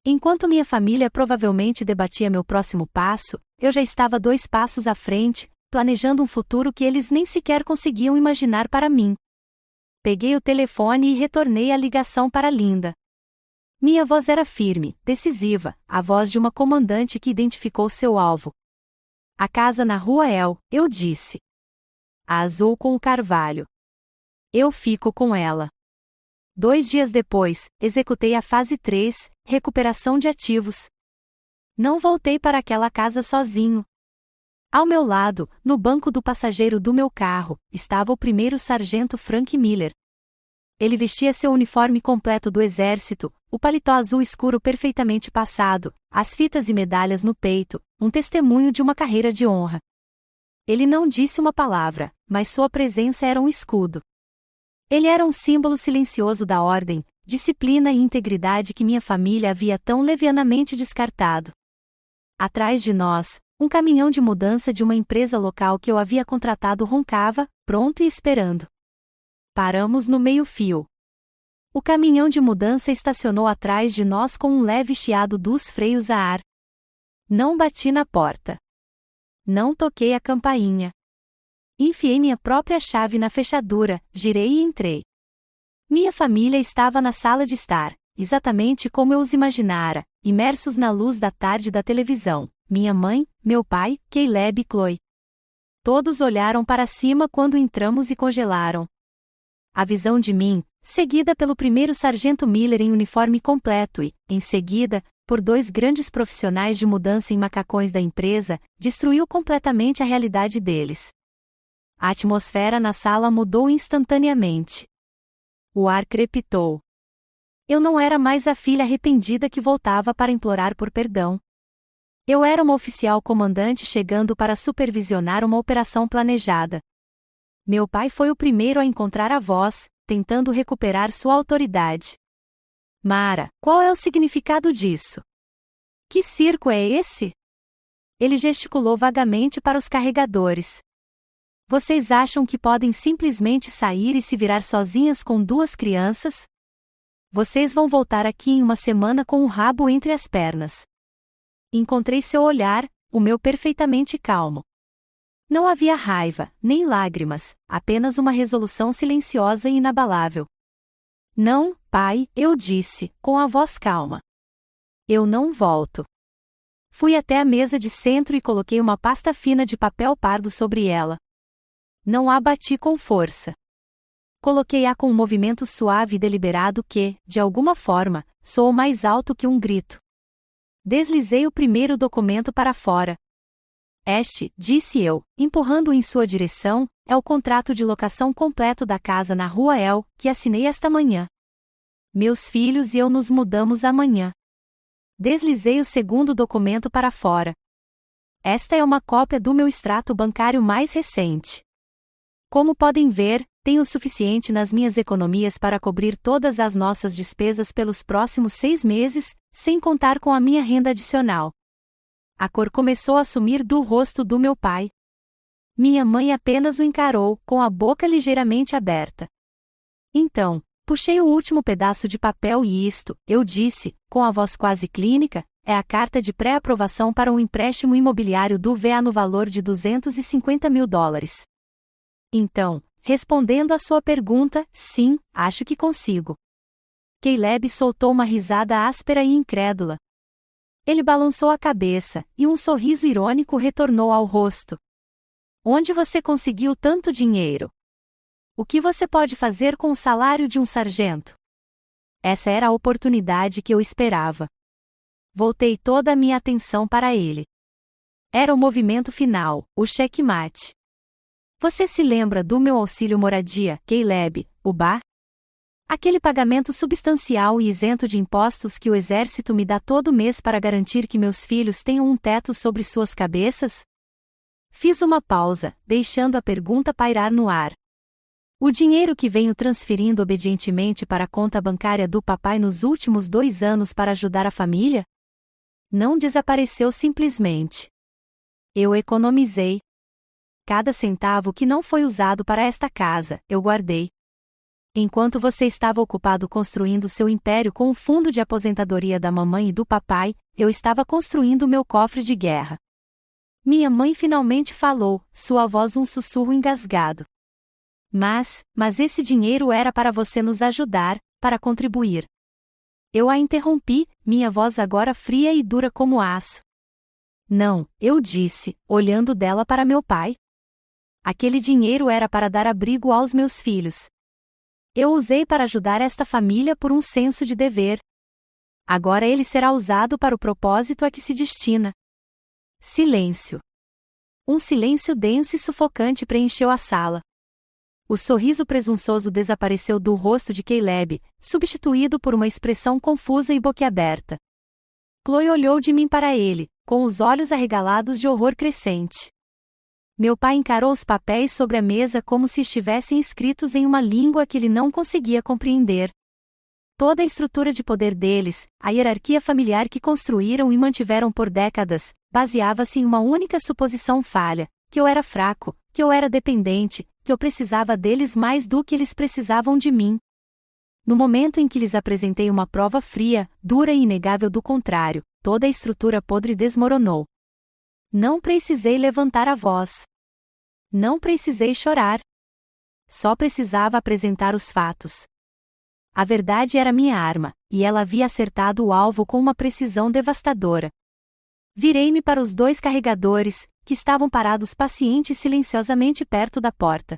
Enquanto minha família provavelmente debatia meu próximo passo, eu já estava 2 passos à frente, planejando um futuro que eles nem sequer conseguiam imaginar para mim. Peguei o telefone e retornei a ligação para Linda. Minha voz era firme, decisiva, a voz de uma comandante que identificou seu alvo. A casa na Rua El, eu disse. A azul com o carvalho. Eu fico com ela. 2 dias depois, executei a fase 3, recuperação de ativos. Não voltei para aquela casa sozinho. Ao meu lado, no banco do passageiro do meu carro, estava o primeiro sargento Frank Miller. Ele vestia seu uniforme completo do exército, o paletó azul escuro perfeitamente passado, as fitas e medalhas no peito, um testemunho de uma carreira de honra. Ele não disse uma palavra, mas sua presença era um escudo. Ele era um símbolo silencioso da ordem, disciplina e integridade que minha família havia tão levianamente descartado. Atrás de nós, um caminhão de mudança de uma empresa local que eu havia contratado roncava, pronto e esperando. Paramos no meio-fio. O caminhão de mudança estacionou atrás de nós com um leve chiado dos freios a ar. Não bati na porta. Não toquei a campainha. Enfiei minha própria chave na fechadura, girei e entrei. Minha família estava na sala de estar, exatamente como eu os imaginara, imersos na luz da tarde da televisão. Minha mãe, meu pai, Caleb e Chloe. Todos olharam para cima quando entramos e congelaram. A visão de mim, seguida pelo primeiro sargento Miller em uniforme completo e, em seguida, por dois grandes profissionais de mudança em macacões da empresa, destruiu completamente a realidade deles. A atmosfera na sala mudou instantaneamente. O ar crepitou. Eu não era mais a filha arrependida que voltava para implorar por perdão. Eu era uma oficial comandante chegando para supervisionar uma operação planejada. Meu pai foi o primeiro a encontrar a voz, tentando recuperar sua autoridade. Mara, qual é o significado disso? Que circo é esse? Ele gesticulou vagamente para os carregadores. Vocês acham que podem simplesmente sair e se virar sozinhas com duas crianças? Vocês vão voltar aqui em uma semana com o rabo entre as pernas. Encontrei seu olhar, o meu perfeitamente calmo. Não havia raiva, nem lágrimas, apenas uma resolução silenciosa e inabalável. Não, pai, eu disse, com a voz calma. Eu não volto. Fui até a mesa de centro e coloquei uma pasta fina de papel pardo sobre ela. Não a bati com força. Coloquei-a com um movimento suave e deliberado que, de alguma forma, soou mais alto que um grito. Deslizei o primeiro documento para fora. Este, disse eu, empurrando-o em sua direção, é o contrato de locação completo da casa na Rua El, que assinei esta manhã. Meus filhos e eu nos mudamos amanhã. Deslizei o segundo documento para fora. Esta é uma cópia do meu extrato bancário mais recente. Como podem ver, tenho o suficiente nas minhas economias para cobrir todas as nossas despesas pelos próximos 6 meses, sem contar com a minha renda adicional. A cor começou a sumir do rosto do meu pai. Minha mãe apenas o encarou, com a boca ligeiramente aberta. Então, puxei o último pedaço de papel e isto, eu disse, com a voz quase clínica, é a carta de pré-aprovação para um empréstimo imobiliário do VA no valor de $250 mil. Então, respondendo à sua pergunta, sim, acho que consigo. Caleb soltou uma risada áspera e incrédula. Ele balançou a cabeça, e um sorriso irônico retornou ao rosto. Onde você conseguiu tanto dinheiro? O que você pode fazer com o salário de um sargento? Essa era a oportunidade que eu esperava. Voltei toda a minha atenção para ele. Era o movimento final, o checkmate. Você se lembra do meu auxílio moradia, Caleb, o BA? Aquele pagamento substancial e isento de impostos que o exército me dá todo mês para garantir que meus filhos tenham um teto sobre suas cabeças? Fiz uma pausa, deixando a pergunta pairar no ar. O dinheiro que venho transferindo obedientemente para a conta bancária do papai nos últimos 2 anos para ajudar a família? Não desapareceu simplesmente. Eu economizei. Cada centavo que não foi usado para esta casa, eu guardei. Enquanto você estava ocupado construindo seu império com o fundo de aposentadoria da mamãe e do papai, eu estava construindo meu cofre de guerra. Minha mãe finalmente falou, sua voz um sussurro engasgado. Mas esse dinheiro era para você nos ajudar, para contribuir. Eu a interrompi, minha voz agora fria e dura como aço. Não, eu disse, olhando dela para meu pai. Aquele dinheiro era para dar abrigo aos meus filhos. Eu o usei para ajudar esta família por um senso de dever. Agora ele será usado para o propósito a que se destina. Silêncio. Um silêncio denso e sufocante preencheu a sala. O sorriso presunçoso desapareceu do rosto de Caleb, substituído por uma expressão confusa e boquiaberta. Chloe olhou de mim para ele, com os olhos arregalados de horror crescente. Meu pai encarou os papéis sobre a mesa como se estivessem escritos em uma língua que ele não conseguia compreender. Toda a estrutura de poder deles, a hierarquia familiar que construíram e mantiveram por décadas, baseava-se em uma única suposição falha, que eu era fraco, que eu era dependente, que eu precisava deles mais do que eles precisavam de mim. No momento em que lhes apresentei uma prova fria, dura e inegável do contrário, toda a estrutura podre desmoronou. Não precisei levantar a voz. Não precisei chorar. Só precisava apresentar os fatos. A verdade era minha arma, e ela havia acertado o alvo com uma precisão devastadora. Virei-me para os 2 carregadores, que estavam parados paciente e silenciosamente perto da porta.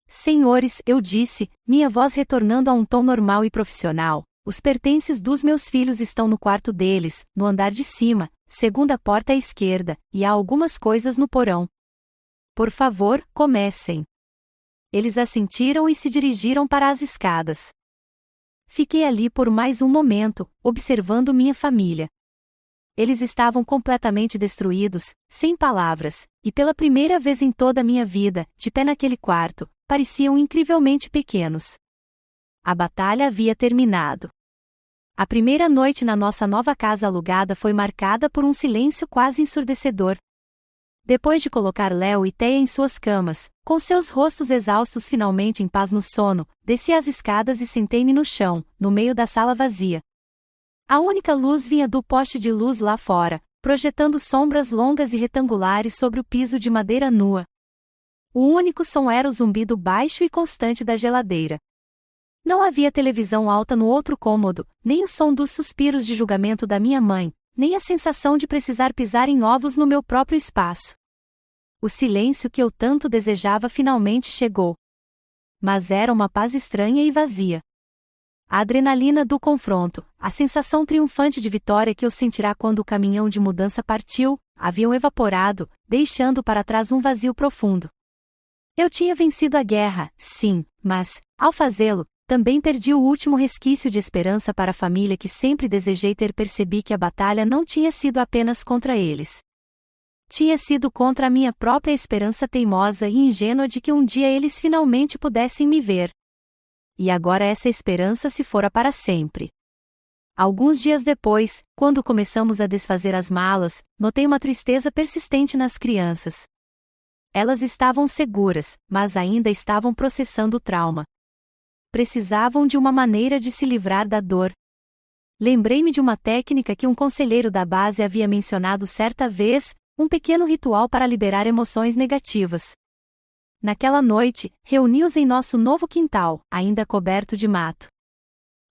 Senhores, eu disse, minha voz retornando a um tom normal e profissional, os pertences dos meus filhos estão no quarto deles, no andar de cima, segunda porta à esquerda, e há algumas coisas no porão. Por favor, comecem. Eles assentiram e se dirigiram para as escadas. Fiquei ali por mais um momento, observando minha família. Eles estavam completamente destruídos, sem palavras, e pela primeira vez em toda a minha vida, de pé naquele quarto, pareciam incrivelmente pequenos. A batalha havia terminado. A primeira noite na nossa nova casa alugada foi marcada por um silêncio quase ensurdecedor. Depois de colocar Léo e Teia em suas camas, com seus rostos exaustos finalmente em paz no sono, desci as escadas e sentei-me no chão, no meio da sala vazia. A única luz vinha do poste de luz lá fora, projetando sombras longas e retangulares sobre o piso de madeira nua. O único som era o zumbido baixo e constante da geladeira. Não havia televisão alta no outro cômodo, nem o som dos suspiros de julgamento da minha mãe, nem a sensação de precisar pisar em ovos no meu próprio espaço. O silêncio que eu tanto desejava finalmente chegou. Mas era uma paz estranha e vazia. A adrenalina do confronto, a sensação triunfante de vitória que eu sentirá quando o caminhão de mudança partiu, haviam evaporado, deixando para trás um vazio profundo. Eu tinha vencido a guerra, sim, mas, ao fazê-lo, também perdi o último resquício de esperança para a família que sempre desejei ter. Percebi que a batalha não tinha sido apenas contra eles. Tinha sido contra a minha própria esperança teimosa e ingênua de que um dia eles finalmente pudessem me ver. E agora essa esperança se fora para sempre. Alguns dias depois, quando começamos a desfazer as malas, notei uma tristeza persistente nas crianças. Elas estavam seguras, mas ainda estavam processando o trauma. Precisavam de uma maneira de se livrar da dor. Lembrei-me de uma técnica que um conselheiro da base havia mencionado certa vez, um pequeno ritual para liberar emoções negativas. Naquela noite, reuni-os em nosso novo quintal, ainda coberto de mato.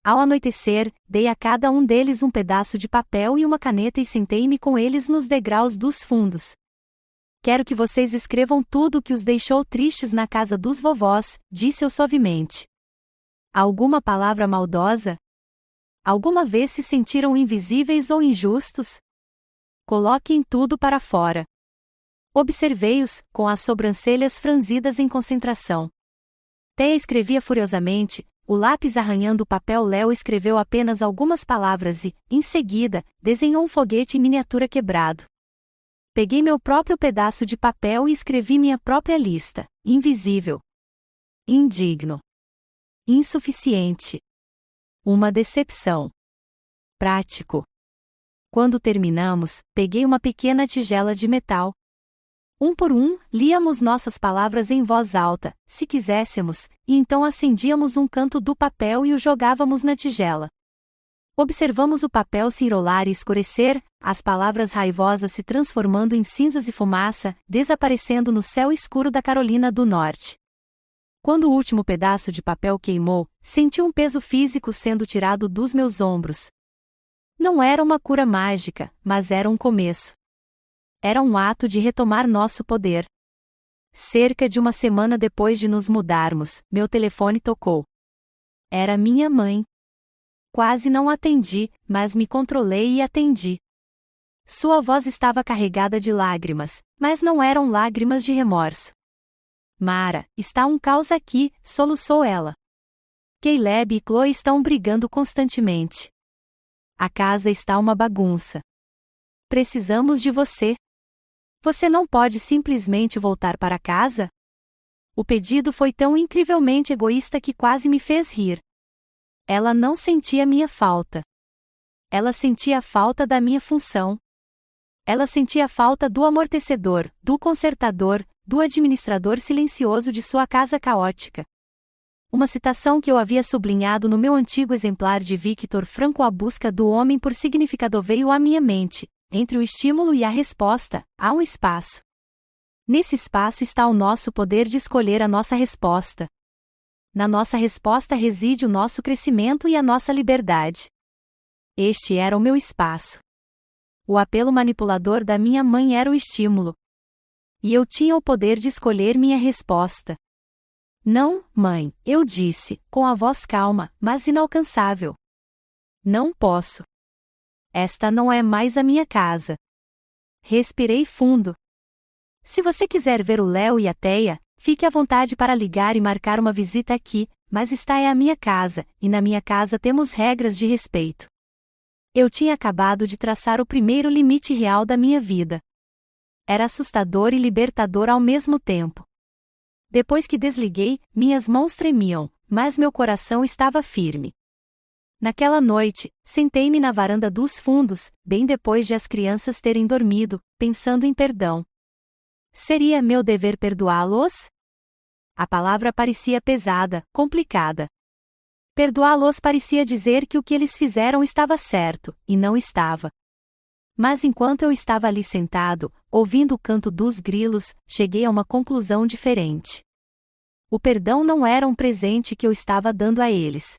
Ao anoitecer, dei a cada um deles um pedaço de papel e uma caneta e sentei-me com eles nos degraus dos fundos. Quero que vocês escrevam tudo o que os deixou tristes na casa dos vovós, disse eu suavemente. Alguma palavra maldosa? Alguma vez se sentiram invisíveis ou injustos? Coloquem tudo para fora. Observei-os, com as sobrancelhas franzidas em concentração. Teia escrevia furiosamente, o lápis arranhando o papel. Léo escreveu apenas algumas palavras e, em seguida, desenhou um foguete em miniatura quebrado. Peguei meu próprio pedaço de papel e escrevi minha própria lista. Invisível. Indigno. Insuficiente. Uma decepção. Prático. Quando terminamos, peguei uma pequena tigela de metal. Um por um, líamos nossas palavras em voz alta, se quiséssemos, e então acendíamos um canto do papel e o jogávamos na tigela. Observamos o papel se enrolar e escurecer, as palavras raivosas se transformando em cinzas e fumaça, desaparecendo no céu escuro da Carolina do Norte. Quando o último pedaço de papel queimou, senti um peso físico sendo tirado dos meus ombros. Não era uma cura mágica, mas era um começo. Era um ato de retomar nosso poder. Cerca de uma semana depois de nos mudarmos, meu telefone tocou. Era minha mãe. Quase não atendi, mas me controlei e atendi. Sua voz estava carregada de lágrimas, mas não eram lágrimas de remorso. Mara, está um caos aqui, soluçou ela. Caleb e Chloe estão brigando constantemente. A casa está uma bagunça. Precisamos de você. Você não pode simplesmente voltar para casa? O pedido foi tão incrivelmente egoísta que quase me fez rir. Ela não sentia minha falta. Ela sentia a falta da minha função. Ela sentia a falta do amortecedor, do consertador, do administrador silencioso de sua casa caótica. Uma citação que eu havia sublinhado no meu antigo exemplar de Victor Frankl, A Busca do Homem por Significado, veio à minha mente. Entre o estímulo e a resposta, há um espaço. Nesse espaço está o nosso poder de escolher a nossa resposta. Na nossa resposta reside o nosso crescimento e a nossa liberdade. Este era o meu espaço. O apelo manipulador da minha mãe era o estímulo. E eu tinha o poder de escolher minha resposta. Não, mãe, eu disse, com a voz calma, mas inalcançável. Não posso. Esta não é mais a minha casa. Respirei fundo. Se você quiser ver o Léo e a Teia, fique à vontade para ligar e marcar uma visita aqui, mas esta é a minha casa, e na minha casa temos regras de respeito. Eu tinha acabado de traçar o primeiro limite real da minha vida. Era assustador e libertador ao mesmo tempo. Depois que desliguei, minhas mãos tremiam, mas meu coração estava firme. Naquela noite, sentei-me na varanda dos fundos, bem depois de as crianças terem dormido, pensando em perdão. Seria meu dever perdoá-los? A palavra parecia pesada, complicada. Perdoá-los parecia dizer que o que eles fizeram estava certo, e não estava. Mas enquanto eu estava ali sentado, ouvindo o canto dos grilos, cheguei a uma conclusão diferente. O perdão não era um presente que eu estava dando a eles.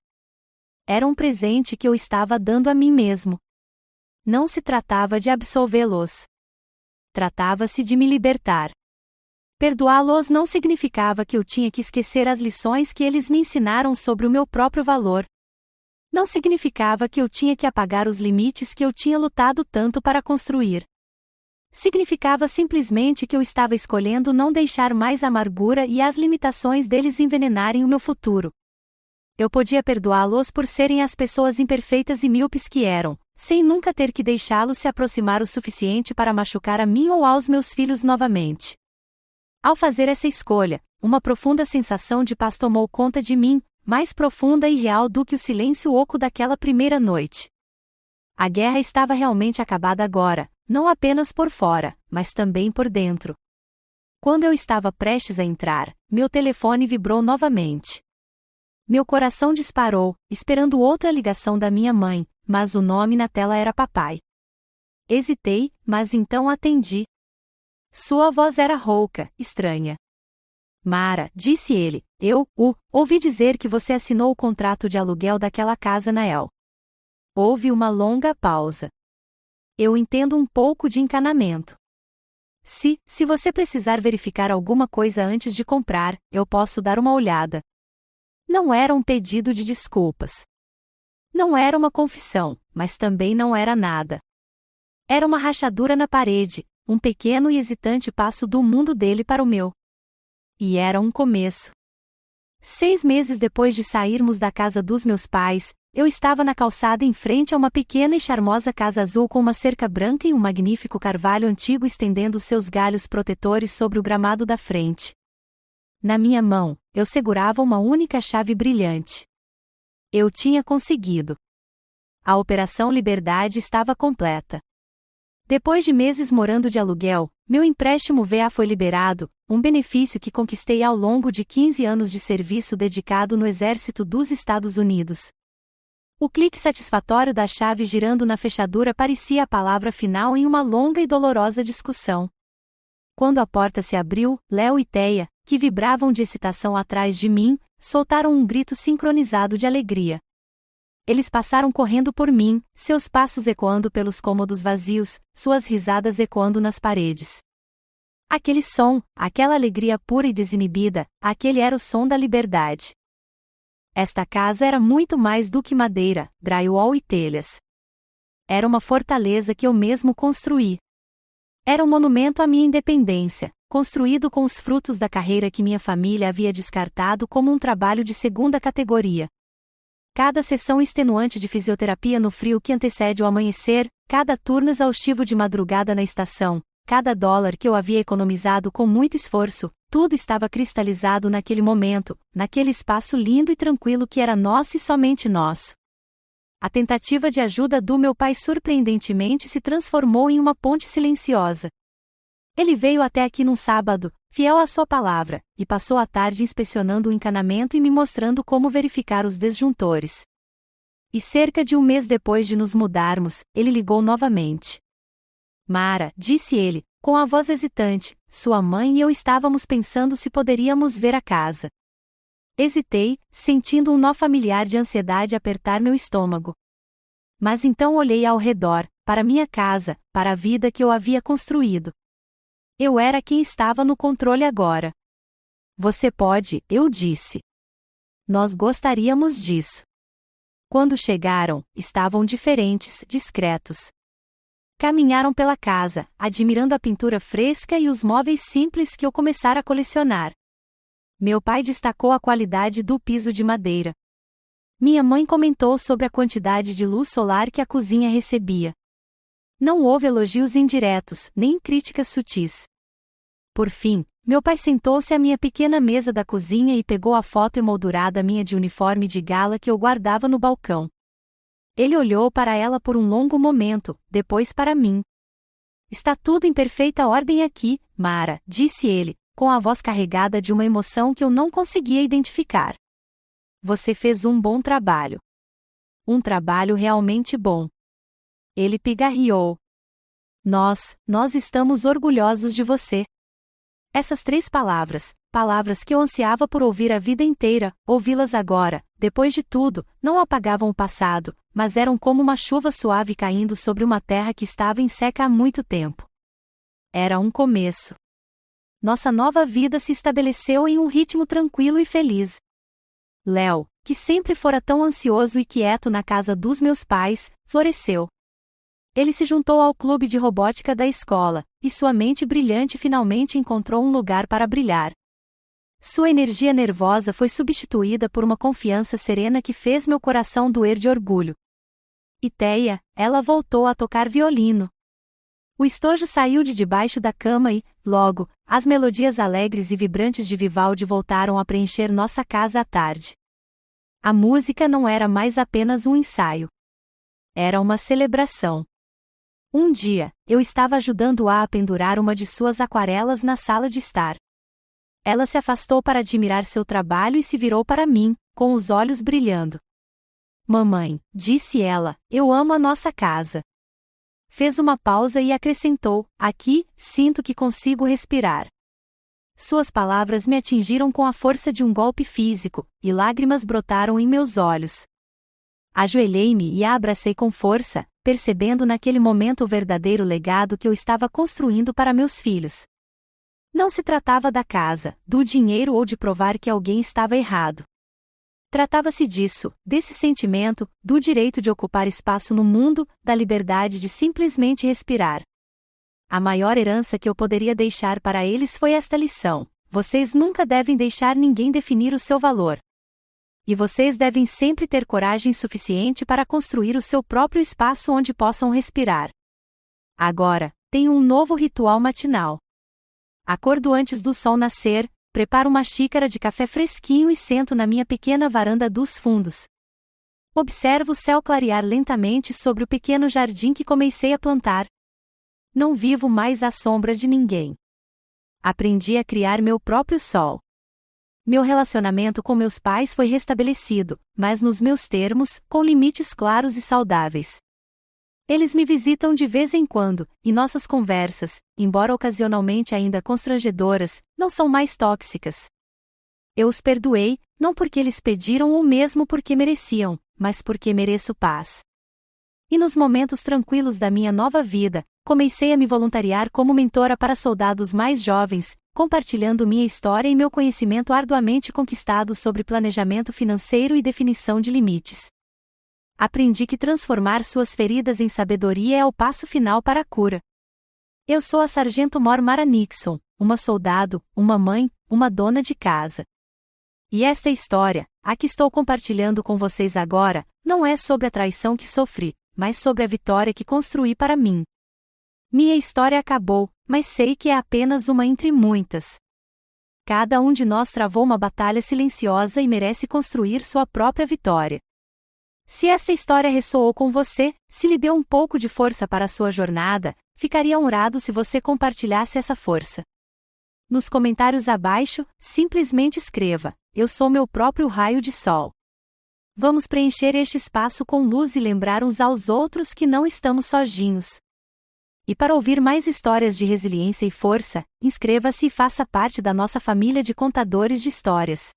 Era um presente que eu estava dando a mim mesmo. Não se tratava de absolvê-los. Tratava-se de me libertar. Perdoá-los não significava que eu tinha que esquecer as lições que eles me ensinaram sobre o meu próprio valor. Não significava que eu tinha que apagar os limites que eu tinha lutado tanto para construir. Significava simplesmente que eu estava escolhendo não deixar mais a amargura e as limitações deles envenenarem o meu futuro. Eu podia perdoá-los por serem as pessoas imperfeitas e míopes que eram, sem nunca ter que deixá-los se aproximar o suficiente para machucar a mim ou aos meus filhos novamente. Ao fazer essa escolha, uma profunda sensação de paz tomou conta de mim, mais profunda e real do que o silêncio oco daquela primeira noite. A guerra estava realmente acabada agora, não apenas por fora, mas também por dentro. Quando eu estava prestes a entrar, meu telefone vibrou novamente. Meu coração disparou, esperando outra ligação da minha mãe, mas o nome na tela era papai. Hesitei, mas então atendi. Sua voz era rouca, estranha. Mara, disse ele, ouvi dizer que você assinou o contrato de aluguel daquela casa na El. Houve uma longa pausa. Eu entendo um pouco de encanamento. Se você precisar verificar alguma coisa antes de comprar, eu posso dar uma olhada. Não era um pedido de desculpas. Não era uma confissão, mas também não era nada. Era uma rachadura na parede, um pequeno e hesitante passo do mundo dele para o meu. E era um começo. 6 meses depois de sairmos da casa dos meus pais, eu estava na calçada em frente a uma pequena e charmosa casa azul com uma cerca branca e um magnífico carvalho antigo estendendo seus galhos protetores sobre o gramado da frente. Na minha mão, eu segurava uma única chave brilhante. Eu tinha conseguido. A Operação Liberdade estava completa. Depois de meses morando de aluguel, meu empréstimo VA foi liberado, um benefício que conquistei ao longo de 15 anos de serviço dedicado no Exército dos Estados Unidos. O clique satisfatório da chave girando na fechadura parecia a palavra final em uma longa e dolorosa discussão. Quando a porta se abriu, Léo e Teia, que vibravam de excitação atrás de mim, soltaram um grito sincronizado de alegria. Eles passaram correndo por mim, seus passos ecoando pelos cômodos vazios, suas risadas ecoando nas paredes. Aquele som, aquela alegria pura e desinibida, aquele era o som da liberdade. Esta casa era muito mais do que madeira, drywall e telhas. Era uma fortaleza que eu mesmo construí. Era um monumento à minha independência, construído com os frutos da carreira que minha família havia descartado como um trabalho de segunda categoria. Cada sessão extenuante de fisioterapia no frio que antecede o amanhecer, cada turno exaustivo de madrugada na estação, cada dólar que eu havia economizado com muito esforço, tudo estava cristalizado naquele momento, naquele espaço lindo e tranquilo que era nosso e somente nosso. A tentativa de ajuda do meu pai surpreendentemente se transformou em uma ponte silenciosa. Ele veio até aqui num sábado, fiel à sua palavra, e passou a tarde inspecionando o encanamento e me mostrando como verificar os desjuntores. E cerca de um mês depois de nos mudarmos, ele ligou novamente. Mara, disse ele, com a voz hesitante, sua mãe e eu estávamos pensando se poderíamos ver a casa. Hesitei, sentindo um nó familiar de ansiedade apertar meu estômago. Mas então olhei ao redor, para minha casa, para a vida que eu havia construído. Eu era quem estava no controle agora. Você pode, eu disse. Nós gostaríamos disso. Quando chegaram, estavam diferentes, discretos. Caminharam pela casa, admirando a pintura fresca e os móveis simples que eu começara a colecionar. Meu pai destacou a qualidade do piso de madeira. Minha mãe comentou sobre a quantidade de luz solar que a cozinha recebia. Não houve elogios indiretos, nem críticas sutis. Por fim, meu pai sentou-se à minha pequena mesa da cozinha e pegou a foto emoldurada minha de uniforme de gala que eu guardava no balcão. Ele olhou para ela por um longo momento, depois para mim. Está tudo em perfeita ordem aqui, Mara, disse ele, com a voz carregada de uma emoção que eu não conseguia identificar. Você fez um bom trabalho. Um trabalho realmente bom. Ele pigarreou. Nós estamos orgulhosos de você. Essas 3 palavras, palavras que eu ansiava por ouvir a vida inteira, ouvi-las agora, depois de tudo, não apagavam o passado, mas eram como uma chuva suave caindo sobre uma terra que estava em seca há muito tempo. Era um começo. Nossa nova vida se estabeleceu em um ritmo tranquilo e feliz. Léo, que sempre fora tão ansioso e quieto na casa dos meus pais, floresceu. Ele se juntou ao clube de robótica da escola, e sua mente brilhante finalmente encontrou um lugar para brilhar. Sua energia nervosa foi substituída por uma confiança serena que fez meu coração doer de orgulho. E Teia, ela voltou a tocar violino. O estojo saiu de debaixo da cama e, logo, as melodias alegres e vibrantes de Vivaldi voltaram a preencher nossa casa à tarde. A música não era mais apenas um ensaio. Era uma celebração. Um dia, eu estava ajudando-a a pendurar uma de suas aquarelas na sala de estar. Ela se afastou para admirar seu trabalho e se virou para mim, com os olhos brilhando. Mamãe, disse ela, eu amo a nossa casa. Fez uma pausa e acrescentou, aqui, sinto que consigo respirar. Suas palavras me atingiram com a força de um golpe físico, e lágrimas brotaram em meus olhos. Ajoelhei-me e a abracei com força, percebendo naquele momento o verdadeiro legado que eu estava construindo para meus filhos. Não se tratava da casa, do dinheiro ou de provar que alguém estava errado. Tratava-se disso, desse sentimento, do direito de ocupar espaço no mundo, da liberdade de simplesmente respirar. A maior herança que eu poderia deixar para eles foi esta lição: vocês nunca devem deixar ninguém definir o seu valor. E vocês devem sempre ter coragem suficiente para construir o seu próprio espaço onde possam respirar. Agora, tenho um novo ritual matinal. Acordo antes do sol nascer, preparo uma xícara de café fresquinho e sento na minha pequena varanda dos fundos. Observo o céu clarear lentamente sobre o pequeno jardim que comecei a plantar. Não vivo mais à sombra de ninguém. Aprendi a criar meu próprio sol. Meu relacionamento com meus pais foi restabelecido, mas nos meus termos, com limites claros e saudáveis. Eles me visitam de vez em quando, e nossas conversas, embora ocasionalmente ainda constrangedoras, não são mais tóxicas. Eu os perdoei, não porque eles pediram ou mesmo porque mereciam, mas porque mereço paz. E nos momentos tranquilos da minha nova vida, comecei a me voluntariar como mentora para soldados mais jovens, compartilhando minha história e meu conhecimento arduamente conquistado sobre planejamento financeiro e definição de limites. Aprendi que transformar suas feridas em sabedoria é o passo final para a cura. Eu sou a Sargento Mor Mara Nixon, uma soldado, uma mãe, uma dona de casa. E esta história, a que estou compartilhando com vocês agora, não é sobre a traição que sofri, mas sobre a vitória que construí para mim. Minha história acabou, mas sei que é apenas uma entre muitas. Cada um de nós travou uma batalha silenciosa e merece construir sua própria vitória. Se esta história ressoou com você, se lhe deu um pouco de força para a sua jornada, ficaria honrado se você compartilhasse essa força. Nos comentários abaixo, simplesmente escreva: eu sou meu próprio raio de sol. Vamos preencher este espaço com luz e lembrar uns aos outros que não estamos sozinhos. E para ouvir mais histórias de resiliência e força, inscreva-se e faça parte da nossa família de contadores de histórias.